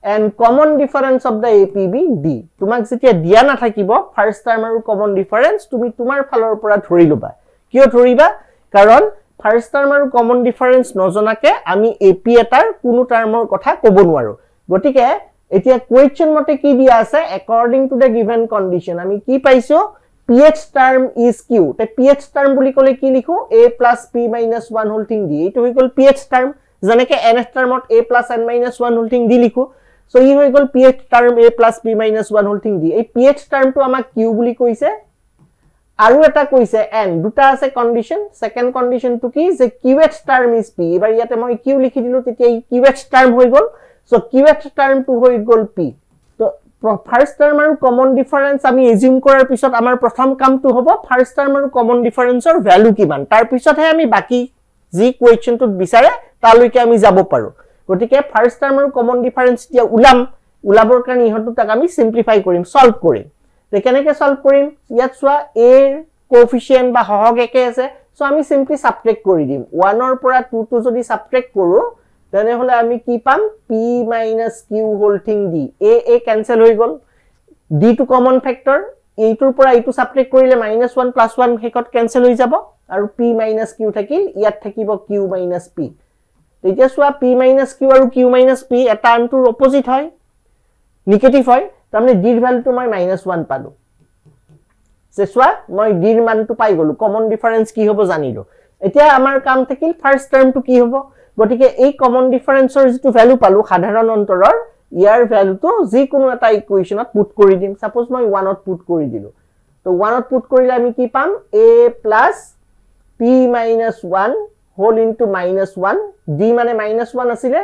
and common difference of the AP be D তোমাক যেতিয়া দিয়া না থাকিব ফাৰ্স্ট টাৰ্ম আৰু কমন ডিফাৰেন্স তুমি তোমাৰ ফালৰ পৰা ধৰি লবা কিয় ধৰিবা কাৰণ ফাৰ্স্ট টাৰ্ম আৰু কমন ডিফাৰেন্স নজনাকে আমি AP এটাৰ কোনো টাৰ্মৰ কথা ক'ব নোৱাৰো গটিকে এতিয়া কোৱেশ্চন মতে কি দিয়া আছে according to the given condition আমি কি পাইছো pH term is Q তে pH term বুলি কলে কি লিখো A plus P minus 1 whole thing D এটো হৈ গল pH term জনেকে nth termত A plus n minus 1 whole thing D লিখো so ই হৈ গল pH term A plus P minus 1 whole thing D এই pH term টো আমাক Q বুলি কৈছে আৰু এটা কৈছে n দুটা আছে কন্ডিশন সেকেন্ড কন্ডিশন টু কি যে QH term is P এবাৰ ইয়াতে মই Q লিখি দিলো তেতিয়া এই QH term হৈ গল so QH term to হৈ গল P তো ফাৰ্স্ট টাৰ্ম আৰু কমন ডিফাৰেন্স আমি এজিউম কৰাৰ পিছত আমাৰ প্ৰথম কামটো হ'ব ফাৰ্স্ট টাৰ্ম আৰু কমন ডিফাৰেন্সৰ ভ্যালু কিমান তাৰ পিছতহে আমি বাকি যি কোৱেশ্চনটো বিচাৰে তালৈকে আমি যাব পাৰো গটিকে ফাৰ্স্ট টাৰ্ম আৰু কমন ডিফাৰেন্স দিয়া উলাবৰ কাৰণে ইহতু তাক আমি সিম্পলিফাই কৰিম সলভ কৰিম তে কেনেকৈ সলভ কৰিম ইয়াত সোৱা a কোএফিচিয়েন্ট বা হহগ একে আছে সো আমি সিম্পলি সাবট্ৰেক্ট কৰি দিম 1 ৰ পৰা 2 টো যদি সাবট্ৰেক্ট কৰো তেনে হলে আমি কি পাম p - q whole thing d a cancel হৈ গল d টু কমন ফ্যাক্টৰ এইটোৰ পৰা এইটো সাবট্ৰেক্ট কৰিলে -1 + 1 হেকত ক্যান্সেল হৈ যাব আৰু p - q থাকিল ইয়াত থাকিব q - p তেতিয়া সোৱা p - q আৰু q - p এটা আনটোৰ অপোজিট হয় নেগেটিভ হয় তাৰমানে d ৰ ভ্যালুটো মই -1 পালো সেসোৱা মই d ৰ মানটো পাই গলো কমন ডিফাৰেন্স কি হ'ব জানিলো এতিয়া আমাৰ কাম থাকিল ফাৰ্স্ট টাৰ্মটো কি হ'ব গটিকে এই কমন ডিফাৰেন্সৰ যেটো ভ্যালু পালো সাধাৰণ অন্তৰৰ ইয়াৰ ভ্যালুটো যি কোনো এটা ইকুৱেশনত পুট কৰি দিম সাপোজ মই 1 ত পুট কৰি দিলো তো 1 ত পুট কৰিলে আমি কি পাম a + p - 1 whole into -1 d মানে -1 আছিল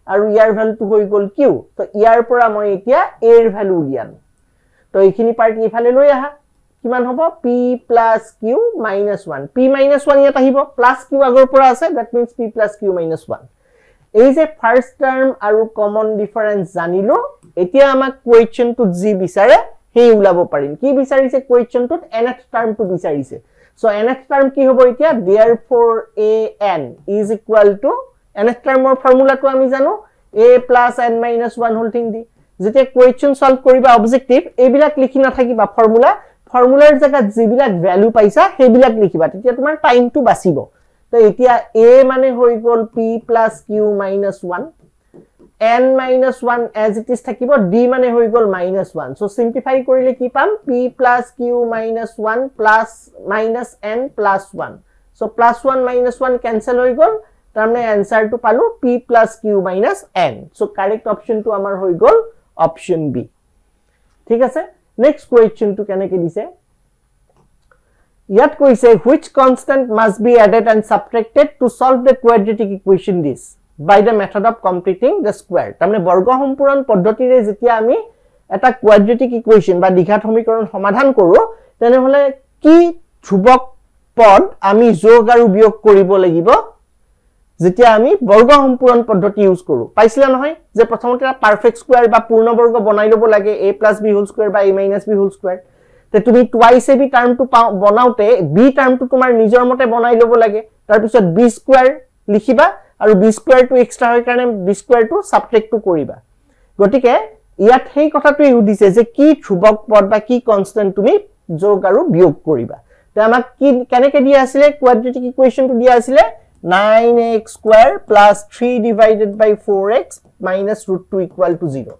আৰু ইয়াৰ ভ্যালুটো হৈ গল q তো ইয়াৰ পৰা মই এতিয়া a ৰ ভ্যালু উলিয়াম তো এইখিনি পাৰ্ট ইফালে লৈ আহা কিমান হ'ব p + q - 1 p - 1 ইয়াত আহিব প্লাস q আগৰ পৰা আছে দ্যাট মিন্স p + q - 1 এই যে ফাৰ্স্ট টাৰ্ম আৰু কমন ডিফাৰেন্স জানিলো এতিয়া আমাক কোৱেশ্চনটোত যি বিচাৰে হেই উলাব পাৰিম কি বিচাৰিছে কোৱেশ্চনটোত nth টাৰ্মটো বিচাৰিছে সো nth টাৰ্ম কি হ'ব এতিয়া therefore an is equal to nth টাৰ্মৰ ফৰ্মুলাটো আমি জানো a + n - 1 whole thing d যেতিয়া কোৱেশ্চন সলভ কৰিবা অবজেক্টিভ এইবিলাক লিখি নাথাকিবা ফৰ্মুলাৰ জায়গাত যিবিলাক ভ্যালু পাইছা হেবিলাক লিখিবা তেতিয়া তোমাৰ টাইমটো বাচিব তো এতিয়া a মানে হৈ গল p + q - 1 n - 1 as it is থাকিব d মানে হৈ গল -1 সো সিম্পলিফাই কৰিলে কি পাম p + q - 1 plus -n + 1 so +1 - 1 cancel হৈ গল তাৰমানে আনসাৰটো পালো p + q - n so correct অপশনটো আমাৰ হৈ গল অপশন বি ঠিক আছে নেক্সট কোৱেশ্চনটো কেনেকৈ দিছে ইয়াত কৈছে which constant must be added and subtracted to solve the quadratic equation this by the method of completing the square তাৰমানে বৰ্গ সম্পূৰণ পদ্ধতিৰে যেতিয়া আমি এটা quadratic equation বা দ্বিঘাত সমীকৰণ সমাধান কৰো তেনে হলে কি ধ্ৰুবক পদ আমি যোগ আৰু বিয়োগ কৰিব লাগিব যেতিয়া আমি বৰ্গ সম্পূৰণ পদ্ধতি ইউজ কৰো পাইছিলা নহয় যে প্ৰথমতে পাৰফেক্ট স্কয়াৰ বা পূৰ্ণবৰ্গ বনাই লব লাগে a + b হোল স্কয়াৰ বা a - b হোল স্কয়াৰ তে তুমি টুৱাইস ab টাৰ্মটো বনাওতে b টাৰ্মটো তোমাৰ নিজৰ মতে বনাই লব লাগে তাৰ পিছত b স্কয়াৰ লিখিবা আৰু b স্কয়াৰটো এক্সট্ৰা হয় কাৰণে b স্কয়াৰটো সাবট্ৰেক্টটো কৰিবা গটিকে ইয়াত হেই কথাটো উদিছে যে কি ধ্ৰুবক পদ বা কি কনস্ট্যান্ট তুমি যোগ আৰু বিয়োগ কৰিবা তে আমাক কি কেনেকৈ দিয়া আছিল কোৱাড্ৰেটিক ইকুৱেশনটো দিয়া আছিল 9x² plus 3 divided by 4x minus √2 equal to 0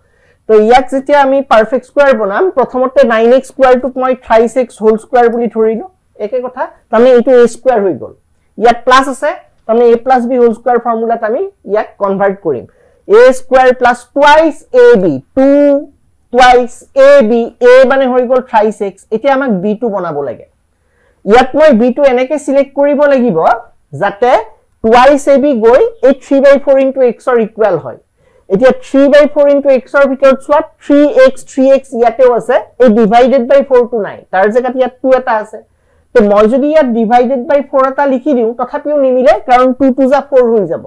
তো ইয়াক যেতিয়া আমি পারফেক্ট স্কয়ার বনাম প্ৰথমতে 9x² টুক মই 3x হোল স্কয়াৰ বুলি ধৰিলো একে কথা তাৰমানে এটো a² হৈ গল ইয়াত প্লাস আছে তাৰমানে a + b হোল স্কয়াৰ ফৰ্মুলাত আমি ইয়াক কনভাৰ্ট কৰিম a² plus twice ab 2 twice ab a মানে হৈ গল 3x এতিয়া আমাক b টো বনাব লাগে ইয়াত মই b টো এনেকৈ সিলেক্ট কৰিব লাগিব যাতে twice ab গৈ এই 3/4 into x ৰ ইকুৱেল হয় এতিয়া 3/4 into x ৰ ভিতৰত সোৱা 3x ইয়াতেও আছে এই ডিভাইডেড বাই 4 টো নাই তাৰ জায়গাত ইয়াত 2 এটা আছে তে তো মই যদি ইয়াত ডিভাইডেড বাই 4 এটা লিখি দিও তথাপিও নিমিলে কাৰণ 2 2 যা 4 হৈ যাব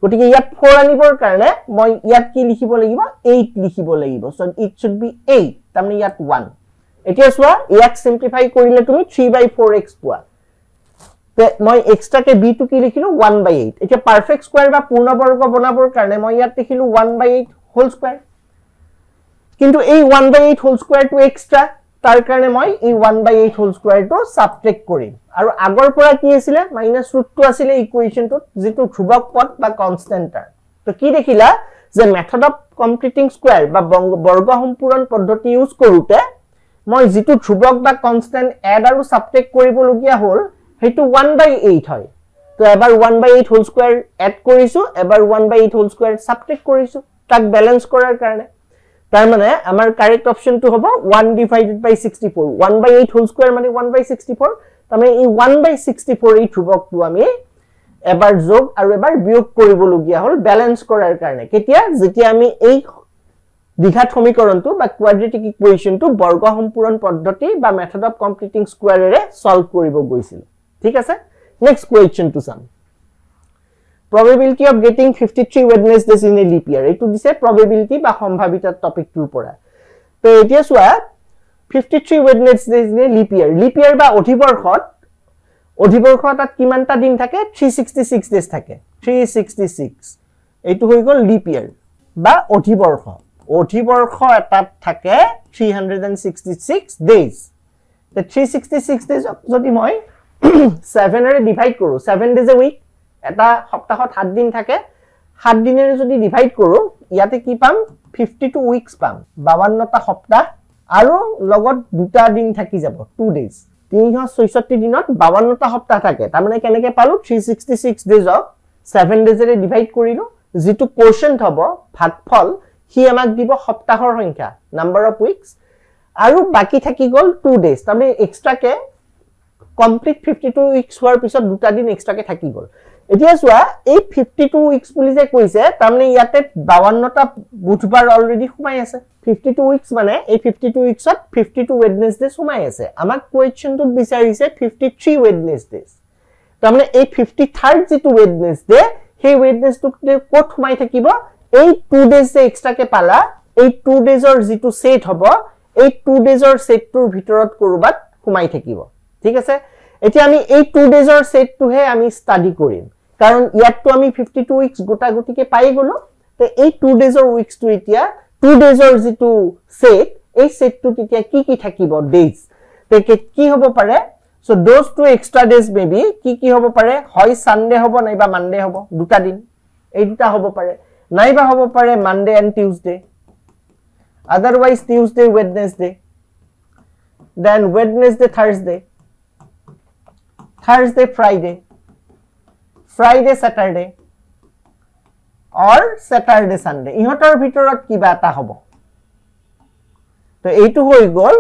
গতিকে ইয়াত 4 আনিবৰ কাৰণে মই ইয়াত কি লিখিব লাগিব 8 লিখিব লাগিব সো ইট শুড বি 8 তাৰমানে ইয়াত 1 এতিয়া চোৱা ইয়াক সিম্পলিফাই কৰিলে তুমি 3/4x পোৱা তে মই এক্সট্ৰাকে b টু কি লিখিলো 1/8 এতিয়া পাৰফেক্ট স্কয়াৰ বা পূৰ্ণবৰ্গ বনাবৰ কাৰণে মই ইয়াত লিখিলো 1/8 হোল স্কয়াৰ কিন্তু এই 1/8 হোল স্কয়াৰ টু এক্সট্ৰা তাৰ কাৰণে মই এই 1/8 হোল স্কয়াৰ টু সাবট্ৰেক্ট কৰিম আৰু আগৰ পৰা কি আছিল -√2 আছিল ইকুৱেচনটো যেটো ধ্ৰুৱক পদ বা কনস্ট্যান্টাৰ তো কি দেখিলা যে মেথড অফ কমপ্লিটিং স্কয়াৰ বা বৰ্গ সম্পূৰণ পদ্ধতি ইউজ কৰোতে মই যেটো ধ্ৰুৱক বা কনস্ট্যান্ট এড আৰু সাবট্ৰেক্ট কৰিবলগীয়া হ'ল হেতু 1/8 হয় তো এবাৰ 1/8 হোল স্কয়াৰ এড কৰিছো এবাৰ 1/8 হোল স্কয়াৰ সাবট্ৰেক্ট কৰিছো তাক ব্যালেন্স কৰাৰ কাৰণে তাৰ মানে আমাৰ কাৰেক্ট অপশনটো হ'ব 1/64 1/8 হোল স্কয়াৰ মানে 1/64 তাৰমানে এই 1/64 এই ধ্ৰুৱকটো আমি এবাৰ যোগ আৰু এবাৰ বিয়োগ কৰিবলগীয়া হ'ল ব্যালেন্স কৰাৰ কাৰণে কেতিয়া যেতিয়া আমি এই দ্বিঘাত সমীকৰণটো বা কোৱাড্ৰেটিক ইকুৱেচনটো বৰ্গ সম্পূৰণ পদ্ধতি বা মেথড অফ কমপ্লিটিং স্কয়াৰেৰে সলভ কৰিব গৈছিল ঠিক আছে নেক্সট কোৱেচনটো চাম probability of getting 53 Wednesdays in a leap year etu dise probability ba সম্ভাৱিতা টপিকটোৰ পৰা তো এতিয়া চোৱা 53 Wednesdays in a leap year বা অধিবৰ্ষত তাত কিমানটা দিন থাকে 366 ডেজ থাকে 366 এটো হৈ গল leap year বা অধিবৰ্ষ এটাত থাকে 366 ডেজ the 366 ডেজ যদি মই 7 এৰে ডিভাইড কৰো 7 ডেজ a week এটা সপ্তাহত 7 দিন থাকে 7 দিনেৰে যদি ডিভাইড কৰো ইয়াতে কি পাম 52 উইকস পাম 52টা সপ্তাহ আৰু লগত দুটা দিন থাকি যাব 2 ডেজ 366 দিনত 52টা সপ্তাহ থাকে তাৰ মানে কেনেকৈ পালো 366 ডেজক 7 ডেজৰে ডিভাইড কৰিলো যেটো কোৱেশ্চন হ'ব ভাগফল হি আমাক দিব সপ্তাহৰ সংখ্যা নাম্বাৰ অফ উইকস আৰু বাকি থাকি গল 2 ডেজ তাৰ মানে এক্সট্ৰাকে কমপ্লিট 52 উইকস হোৱাৰ পিছত দুটা দিন এক্সট্ৰাকে থাকি গল এতিয়া চোৱা এই 52 উইকস বুলি যে কৈছে তাৰমানে ইয়াতে 52টা বুধবাৰ অলৰেডি সোমাই আছে 52 উইকস মানে এই 52 উইকসত 52 ওয়েডনেসডে সোমাই আছে আমাক কোৱেশ্চনটো বিচাৰিছে 53 ওয়েডনেসডেজ তাৰমানে এই 53rd যেটো ওয়েডনেসডে সেই ওয়েডনেসডে ক'ত সোমাই থাকিব এই 2 ডেজ যে এক্সট্ৰাকে পালা এই 2 ডেজৰ যেটো সেট হ'ব এই 2 ডেজৰ সেটটোৰ ভিতৰত কৰবাত সোমাই থাকিব ঠিক আছে এতিয়া আমি এই 2 ডেজৰ সেটটোহে আমি ষ্টাডি কৰিম কাৰণ ইয়াতটো আমি 52 উইকস গোটা গটিকে পাই গলো তে এই 2 ডেজৰ উইকসটো এতিয়া 2 ডেজৰ যেটো সেট এই সেটটো তেতিয়া কি থাকিব ডেজ তে কি হ'ব পাৰে so those two extra days maybe কি হ'ব পাৰে হয় সানডে হ'ব নাইবা মানডে হ'ব দুটা দিন এই দুটা হ'ব পাৰে নাইবা হ'ব পাৰে Monday and Tuesday otherwise Tuesday Wednesday then Wednesday Thursday Friday Saturday or Saturday Sunday ইহতৰ ভিতৰত কিবা এটা হ'ব তো এইটো হৈ গল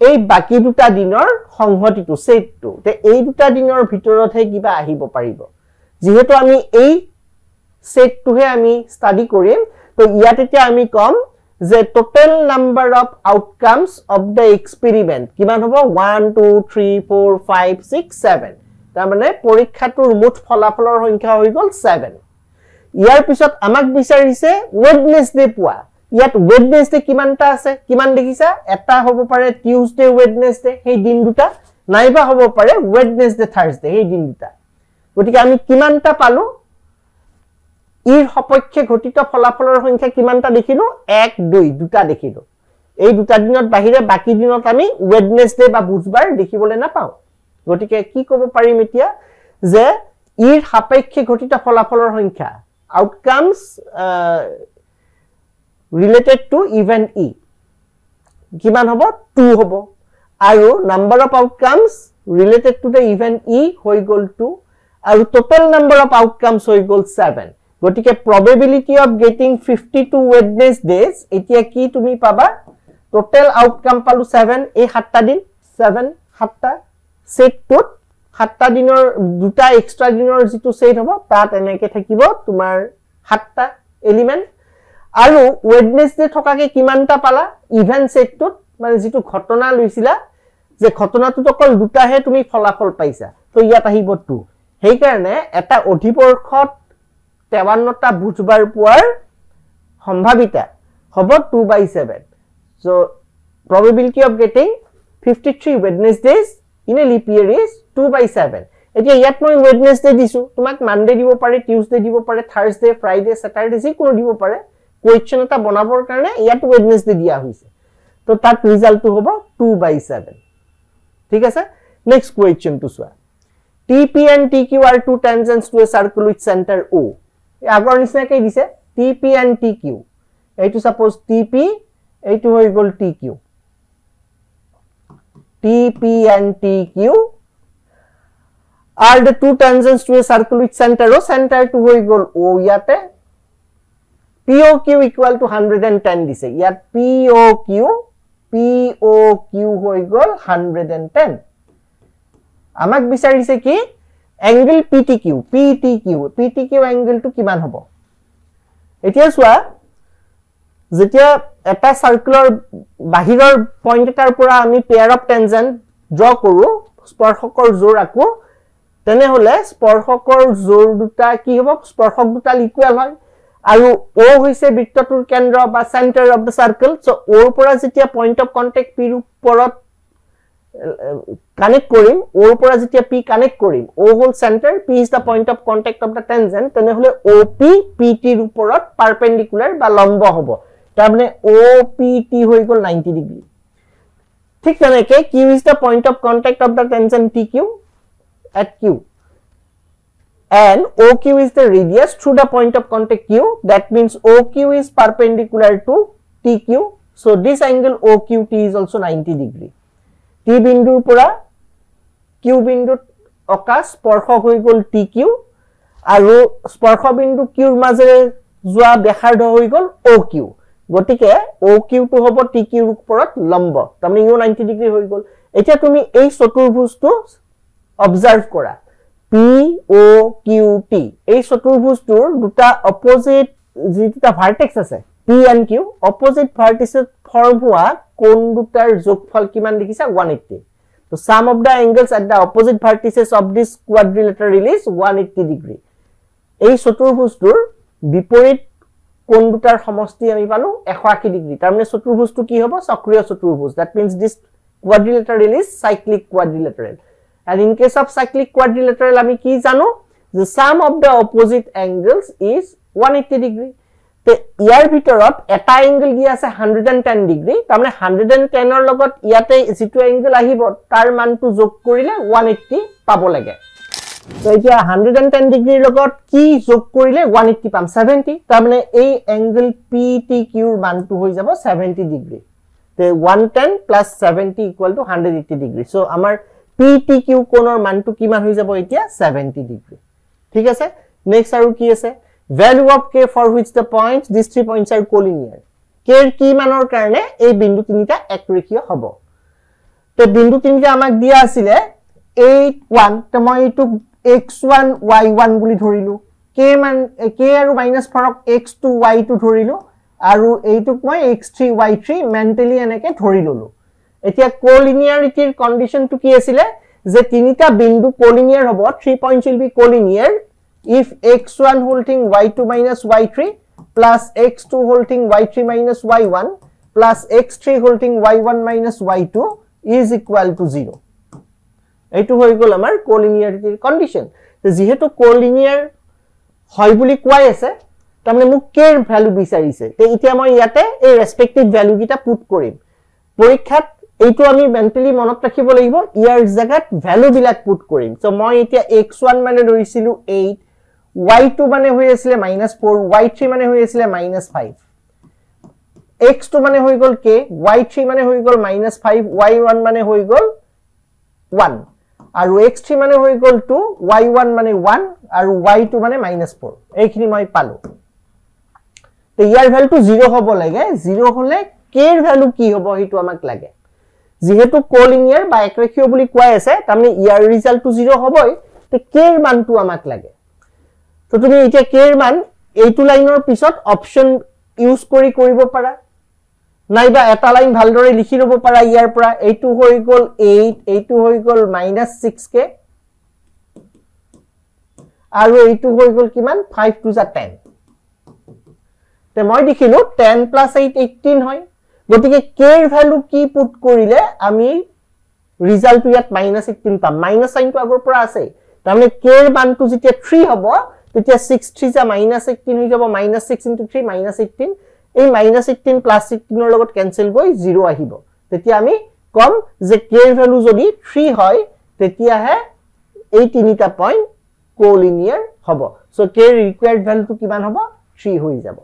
এই বাকি দুটা দিনৰ সংহতিটো সেটটো তে এই দুটা দিনৰ ভিতৰতহে কিবা আহিব পাৰিব যেহেতু আমি এই সেটটোহে আমি ষ্টাডি কৰিম তো ইয়াত এতিয়া আমি কম যে total number of outcomes of the experiment কিমান হ'ব 1 2 3 4 5 6 7 তাৰ মানে পৰীক্ষাটোৰ মুঠ ফলাফলৰ সংখ্যা হৈ গল 7 ইয়াৰ পিছত আমাক বিচাৰিছে ওয়েডনেসডে পোৱা ইয়াত ওয়েডনেসডে কিমানটা আছে কিমান দেখিছা এটা হ'ব পাৰে টিউজডে ওয়েডনেসডে সেই দিন দুটা নাইবা হ'ব পাৰে ওয়েডনেসডে থাৰ্সডে সেই দিন দুটা গতিকে আমি কিমানটা পালো ইৰ সপক্ষে ঘটিত ফলাফলৰ সংখ্যা কিমানটা দেখিলো 1 2 দুটা দেখিলো এই দুটা দিনত বাহিৰে বাকি দিনত আমি ওয়েডনেসডে বা বুধবাৰ দেখিবলৈ নাপাও গটিকে কি ক'ব পাৰিম এতিয়া যে ইৰ সপক্ষে ঘটিত ফলাফলৰ সংখ্যা outcomes related to event E কিমান হ'ব 2 হ'ব আৰু number of outcomes related to the event E হৈ গল 2 আৰু total number of outcomes হৈ গল 7 গটিকে probability of getting 52 Wednesdays এতিয়া কি তুমি পাবা total outcome পালো 7 এই 7টা দিন 7 7টা সেটটোত 7টা দিনৰ দুটা এক্সট্ৰা দিনৰ যেটো সেট হ'ব তাত এনেকে থাকিব তোমাৰ 7টা এলিমেন্ট আৰু ওয়েডনেসডে থকাকে কিমানটা পালা ইভেন্ট সেটটোত মানে যেটো ঘটনা লৈছিলা যে ঘটনাটোত অকল দুটাহে তুমি ফলাফল পাইছা তো ইয়াত আহিব 2 সেই কাৰণে এটা অধিবৰ্ষত 53টা বুধবাৰ পোৱাৰ সম্ভাৱিতা হ'ব 2/7 so probability of getting 53 Wednesdays in a leap year is 2/7 এতিয়া ইয়াত মই Wednesday দিছো তোমাক Monday দিব পাৰে Tuesday দিব পাৰে Thursday Friday Saturday যি কোনো দিব পাৰে কোৱেশ্চন এটা বনাবৰ কাৰণে ইয়াত Wednesday দিয়া হৈছে তো তাত ৰিজাল্টটো হ'ব 2/7 ঠিক আছে নেক্সট কোৱেশ্চন টু চোৱা TP and TQ are two tangents to a circle with center O আগৰ নিচিনাকৈ দিছে TP and TQ এইটো suppose TP এইটো হৈ গ'ল TQ TP and TQ are the two tangents to a circle with center O center to হৈ গ'ল O ইয়াতে POQ equal to 110 দিছে ইয়াত POQ হৈ গ'ল 110 আমাক বিচাৰিছে কি angle PTQ angle to কিমান হ'ব এতিয়া চোৱা যেতিয়া এটা সাৰ্কুলৰ বাহিৰৰ পইণ্ট এটাৰ পৰা আমি পেয়াৰ অফ টেনজেন্ট ড্ৰ কৰো স্পৰ্শকৰ জোৰ আকো তেনেহলে স্পৰ্শকৰ জোৰ দুটা কি হ'ব স্পৰ্শক দুটা ইকুৱেল হয় আৰু O হৈছে বৃত্তটোৰ কেন্দ্ৰ বা centre of the circle so O পৰা যেতিয়া পইণ্ট অফ কন্টাক্ট P ৰ ওপৰত কানেক্ট কৰিম O পৰা যেতিয়া P কানেক্ট কৰিম O hall centre P is the point of contact of the tangent তেনেহলে OP PT ৰ ওপৰত পাৰপেন্ডিকুলাৰ বা লম্ব হ'ব তাৰমানে OPT হৈ গ'ল 90 ডিগ্ৰী ঠিক তেনেকৈ Q is the point of contact of the tangent TQ at Q and OQ is the radius through the point of contact Q that means OQ is perpendicular to TQ so this angle OQT is also 90 degree T বিন্দুৰ পৰা Q বিন্দুত অকা স্পৰ্শ হৈ গ'ল TQ আৰু স্পৰ্শ বিন্দু Q ৰ মাজেৰে যোৱা ব্যাসাৰ্ধ হৈ গ'ল OQ গটিকে OQ টু হ'ব TQ ৰ ওপৰত লম্ব তাৰমানে ইও 90 ডিগ্ৰী হৈ গ'ল এতিয়া তুমি এই চতুৰ্ভুজটো অবজাৰ্ভ কৰা POQT এই চতুৰ্ভুজটোৰ দুটা অপোজিট যেটা ভাৰ্টেক্স আছে P and Q opposite vertices form হোৱা কোণ দুটাৰ যোগফল কিমান দেখিছা 180 so sum of the angles at the opposite vertices of this quadrilateral is 180 degree এই চতুৰ্ভুজটোৰ বিপৰীত কোণ দুটাৰ সমষ্টি আমি পালো 180 ডিগ্ৰী তাৰমানে চতুৰ্ভুজটো কি হ'ব চক্ৰীয় চতুৰ্ভুজ that means this quadrilateral is cyclic quadrilateral and in case of cyclic quadrilateral আমি কি জানো the sum of the opposite angles is 180 degree তে ইয়াৰ ভিতৰত এটা এংগল দিয়া আছে 110 ডিগ্ৰী তাৰমানে 110 ৰ লগত ইয়াতে যেটো এংগল আহিব তাৰ মানটো যোগ কৰিলে 180 পাব লাগে তো এতিয়া 110 ডিগ্ৰীৰ লগত কি যোগ কৰিলে 180 পাম 70 তাৰমানে এই এংগল PTQ ৰ মানটো হৈ যাব 70 ডিগ্ৰী তে 110 + 70 = 180 ডিগ্ৰী সো আমাৰ PTQ কোণৰ মানটো কিমান হৈ যাব এতিয়া 70 ডিগ্ৰী ঠিক আছে নেক্সট আৰু কি আছে value of k for which the points these 3 points are collinear k এর কি মানৰ কাৰণে এই বিন্দু তিনিটা একৰেখীয় হ'ব তে বিন্দু তিনিটা আমাক দিয়া আছিল 8 1 তে মই এটো x1 y1 বুলি ধৰিলো k মান k আৰু মাইনাস ফৰক x2 y2 ধৰিলো আৰু এইটোক মই x3 y3 মেন্টালি এনেকে ধৰি ললো এতিয়া collinearityৰ কন্ডিশনটো কি আছিল যে তিনিটা বিন্দু collinear হ'ব 3 points will be collinear if x1 holding y2 minus y3 plus x2 holding y3 minus y1 plus x3 holding y1 minus y2 is equal to 0 এইটো হৈ গ'ল আমাৰ collinearity condition যেহেতু collinear হয় বুলি কোৱাই আছে তাৰমানে মোক k এৰ ভ্যালু বিচাৰিছে তে এতিয়া মই ইয়াতে এই ৰেসপেক্টিভ ভ্যালু কিটা পুট কৰিম পৰীক্ষাত এইটো আমি মেন্টালি মনত ৰাখিব লাগিব ইয়াৰ জাগাত ভ্যালু বিলাক পুট কৰিম সো মই এতিয়া x1 মানে ধৰিছিলো 8 y2 মানে হৈ আছিল -4 y3 মানে হৈ আছিল -5 x2 মানে হৈ গল k y3 মানে হৈ গল -5 y1 মানে হৈ গল 1 আৰু x3 মানে হৈ গল 2 y1 মানে 1 আৰু y2 মানে -4 এইখিনি মই পালো তে ইয়াৰ ভ্যালুটো 0 হ'ব লাগে 0 হলে k এৰ ভ্যালু কি হ'ব হেতু আমাক লাগে যেহেতু collinear বা একৰেখীয় বুলি কোৱাই আছে তাৰমানে ইয়াৰ ৰিজাল্টটো 0 হ'বই তে k এৰ মানটো আমাক লাগে তো তুমি এতিয়া k এৰ মান এইটো লাইনৰ পিছত অপচন ইউজ কৰিব পাৰা নাইবা এটা লাইন ভালদৰে লিখি লব পাৰা ইয়াৰ পৰা এইটো হৈ গল 8 এইটো হৈ গল -6 কে আৰু এইটো হৈ গল কিমান 5 to 10 তে মই দেখিলো 10 + 8 18 হয় গতিকে k এর ভ্যালু কি পুট কৰিলে আমি ৰিজাল্ট ইয়াত -18 পাম মাইনাস সাইনটো আগৰ পৰা আছে তাৰমানে k এৰ মানটো যেতিয়া 3 হ'ব তেতিয়া 6 3 যা -18 হৈ যাব -6 * 3 -18 এই -18 + 18 ৰ লগত কেনসেল গৈ 0 আহিব তেতিয়া আমি কম যে k এৰ ভ্যালু যদি 3 হয় তেতিয়া হে এই তিনিটা পইণ্ট কোলিনিয়াৰ হ'ব সো k এৰ ৰিকোয়াৰ্ড ভ্যালুটো কিমান হ'ব 3 হৈ যাব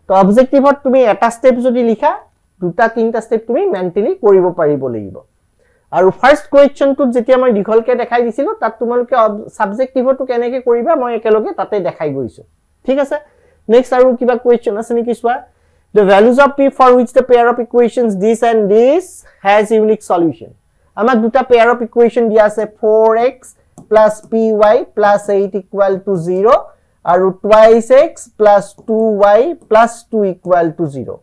তো অবজেক্টিভত তুমি এটা স্টেপ যদি লিখা দুটা তিনটা স্টেপ তুমি মেন্টালি কৰিব পাৰিব লাগিব আৰু ফাৰ্স্ট কোৱেশ্চনটোত যেতিয়া মই দীঘলকে দেখাই দিছিলো তাত তোমালোকে সাবজেক্টিভটো কেনেকৈ কৰিবা মই একেলগে তাতে দেখাই গৈছো ঠিক আছে নেক্সট আৰু কিবা কোৱেশ্চন আছে নেকি সোৱা the values of p for which the pair of equations this and this has unique solution আমাক দুটা pair of equation দিয়া আছে 4x + py + 8 = 0 আৰু 2x + 2y + 2 = 0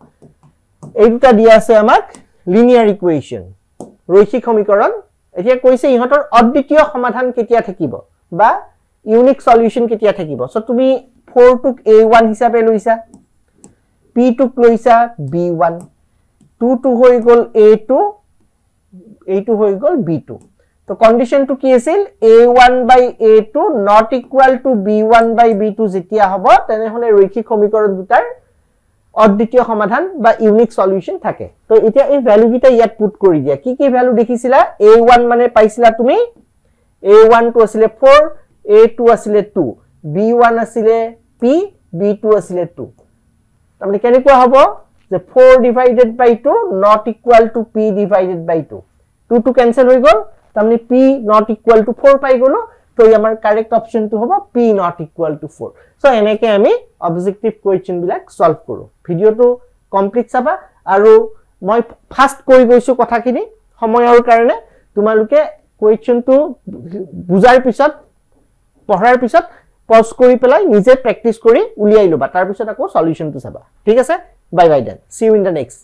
এই দুটা দিয়া আছে আমাক লিনিয়াৰ ইকুৱেচন ৰৈখিক সমীকৰণ এতিয়া কৈছে ইহতৰ অদ্বিতীয় সমাধান কেতিয়া থাকিব বা ইউনিক সলিউশন কেতিয়া থাকিব সো তুমি 4 টুক a1 হিচাপে লৈছা p টুক লৈছা b1 2 টু হৈ গল a2 a2 হৈ গল b2 তো কন্ডিশন টু কি আছিল a1/a2 not equal to b1/b2 যেতিয়া হ'ব তেনেহলে ৰৈখিক সমীকৰণ দুটাৰ অদ্বিতীয় সমাধান বা ইউনিক সলিউশন থাকে তো এতিয়া এই ভ্যালু কিটা ইয়াত পুট কৰি দিয়া কি কি ভ্যালু দেখিছিলা a1 মানে পাইছিলা তুমি a1 টু আছিল 4 a2 আছিল 2 b1 আছিল p b2 আছিল 2 তাহলে কেনেকুৱা হ'ব যে 4/2 not equal to p/2 2 to cancel হৈ গল তাহলে p not equal to 4 পাই গলো তো আমাৰ কারেক্ট অপশনটো হ'ব p not equal to 4 so এনেকৈ আমি অবজেক্টিভ কোৱেশ্চন বিলাক সলভ কৰো ভিডিওটো কমপ্লিট চাবা আৰু মই ফাস্ট কৰি গৈছো কথাখিনি সময়ৰ কাৰণে তোমালোকে কোৱেশ্চনটো বুজাৰ পিছত পঢ়াৰ পিছত পজ কৰি পেলাই নিজে প্ৰেক্টিস কৰি উলিয়াই লবা তাৰ পিছত আকৌ সলিউশনটো চাবা ঠিক আছে bye bye then see you in the next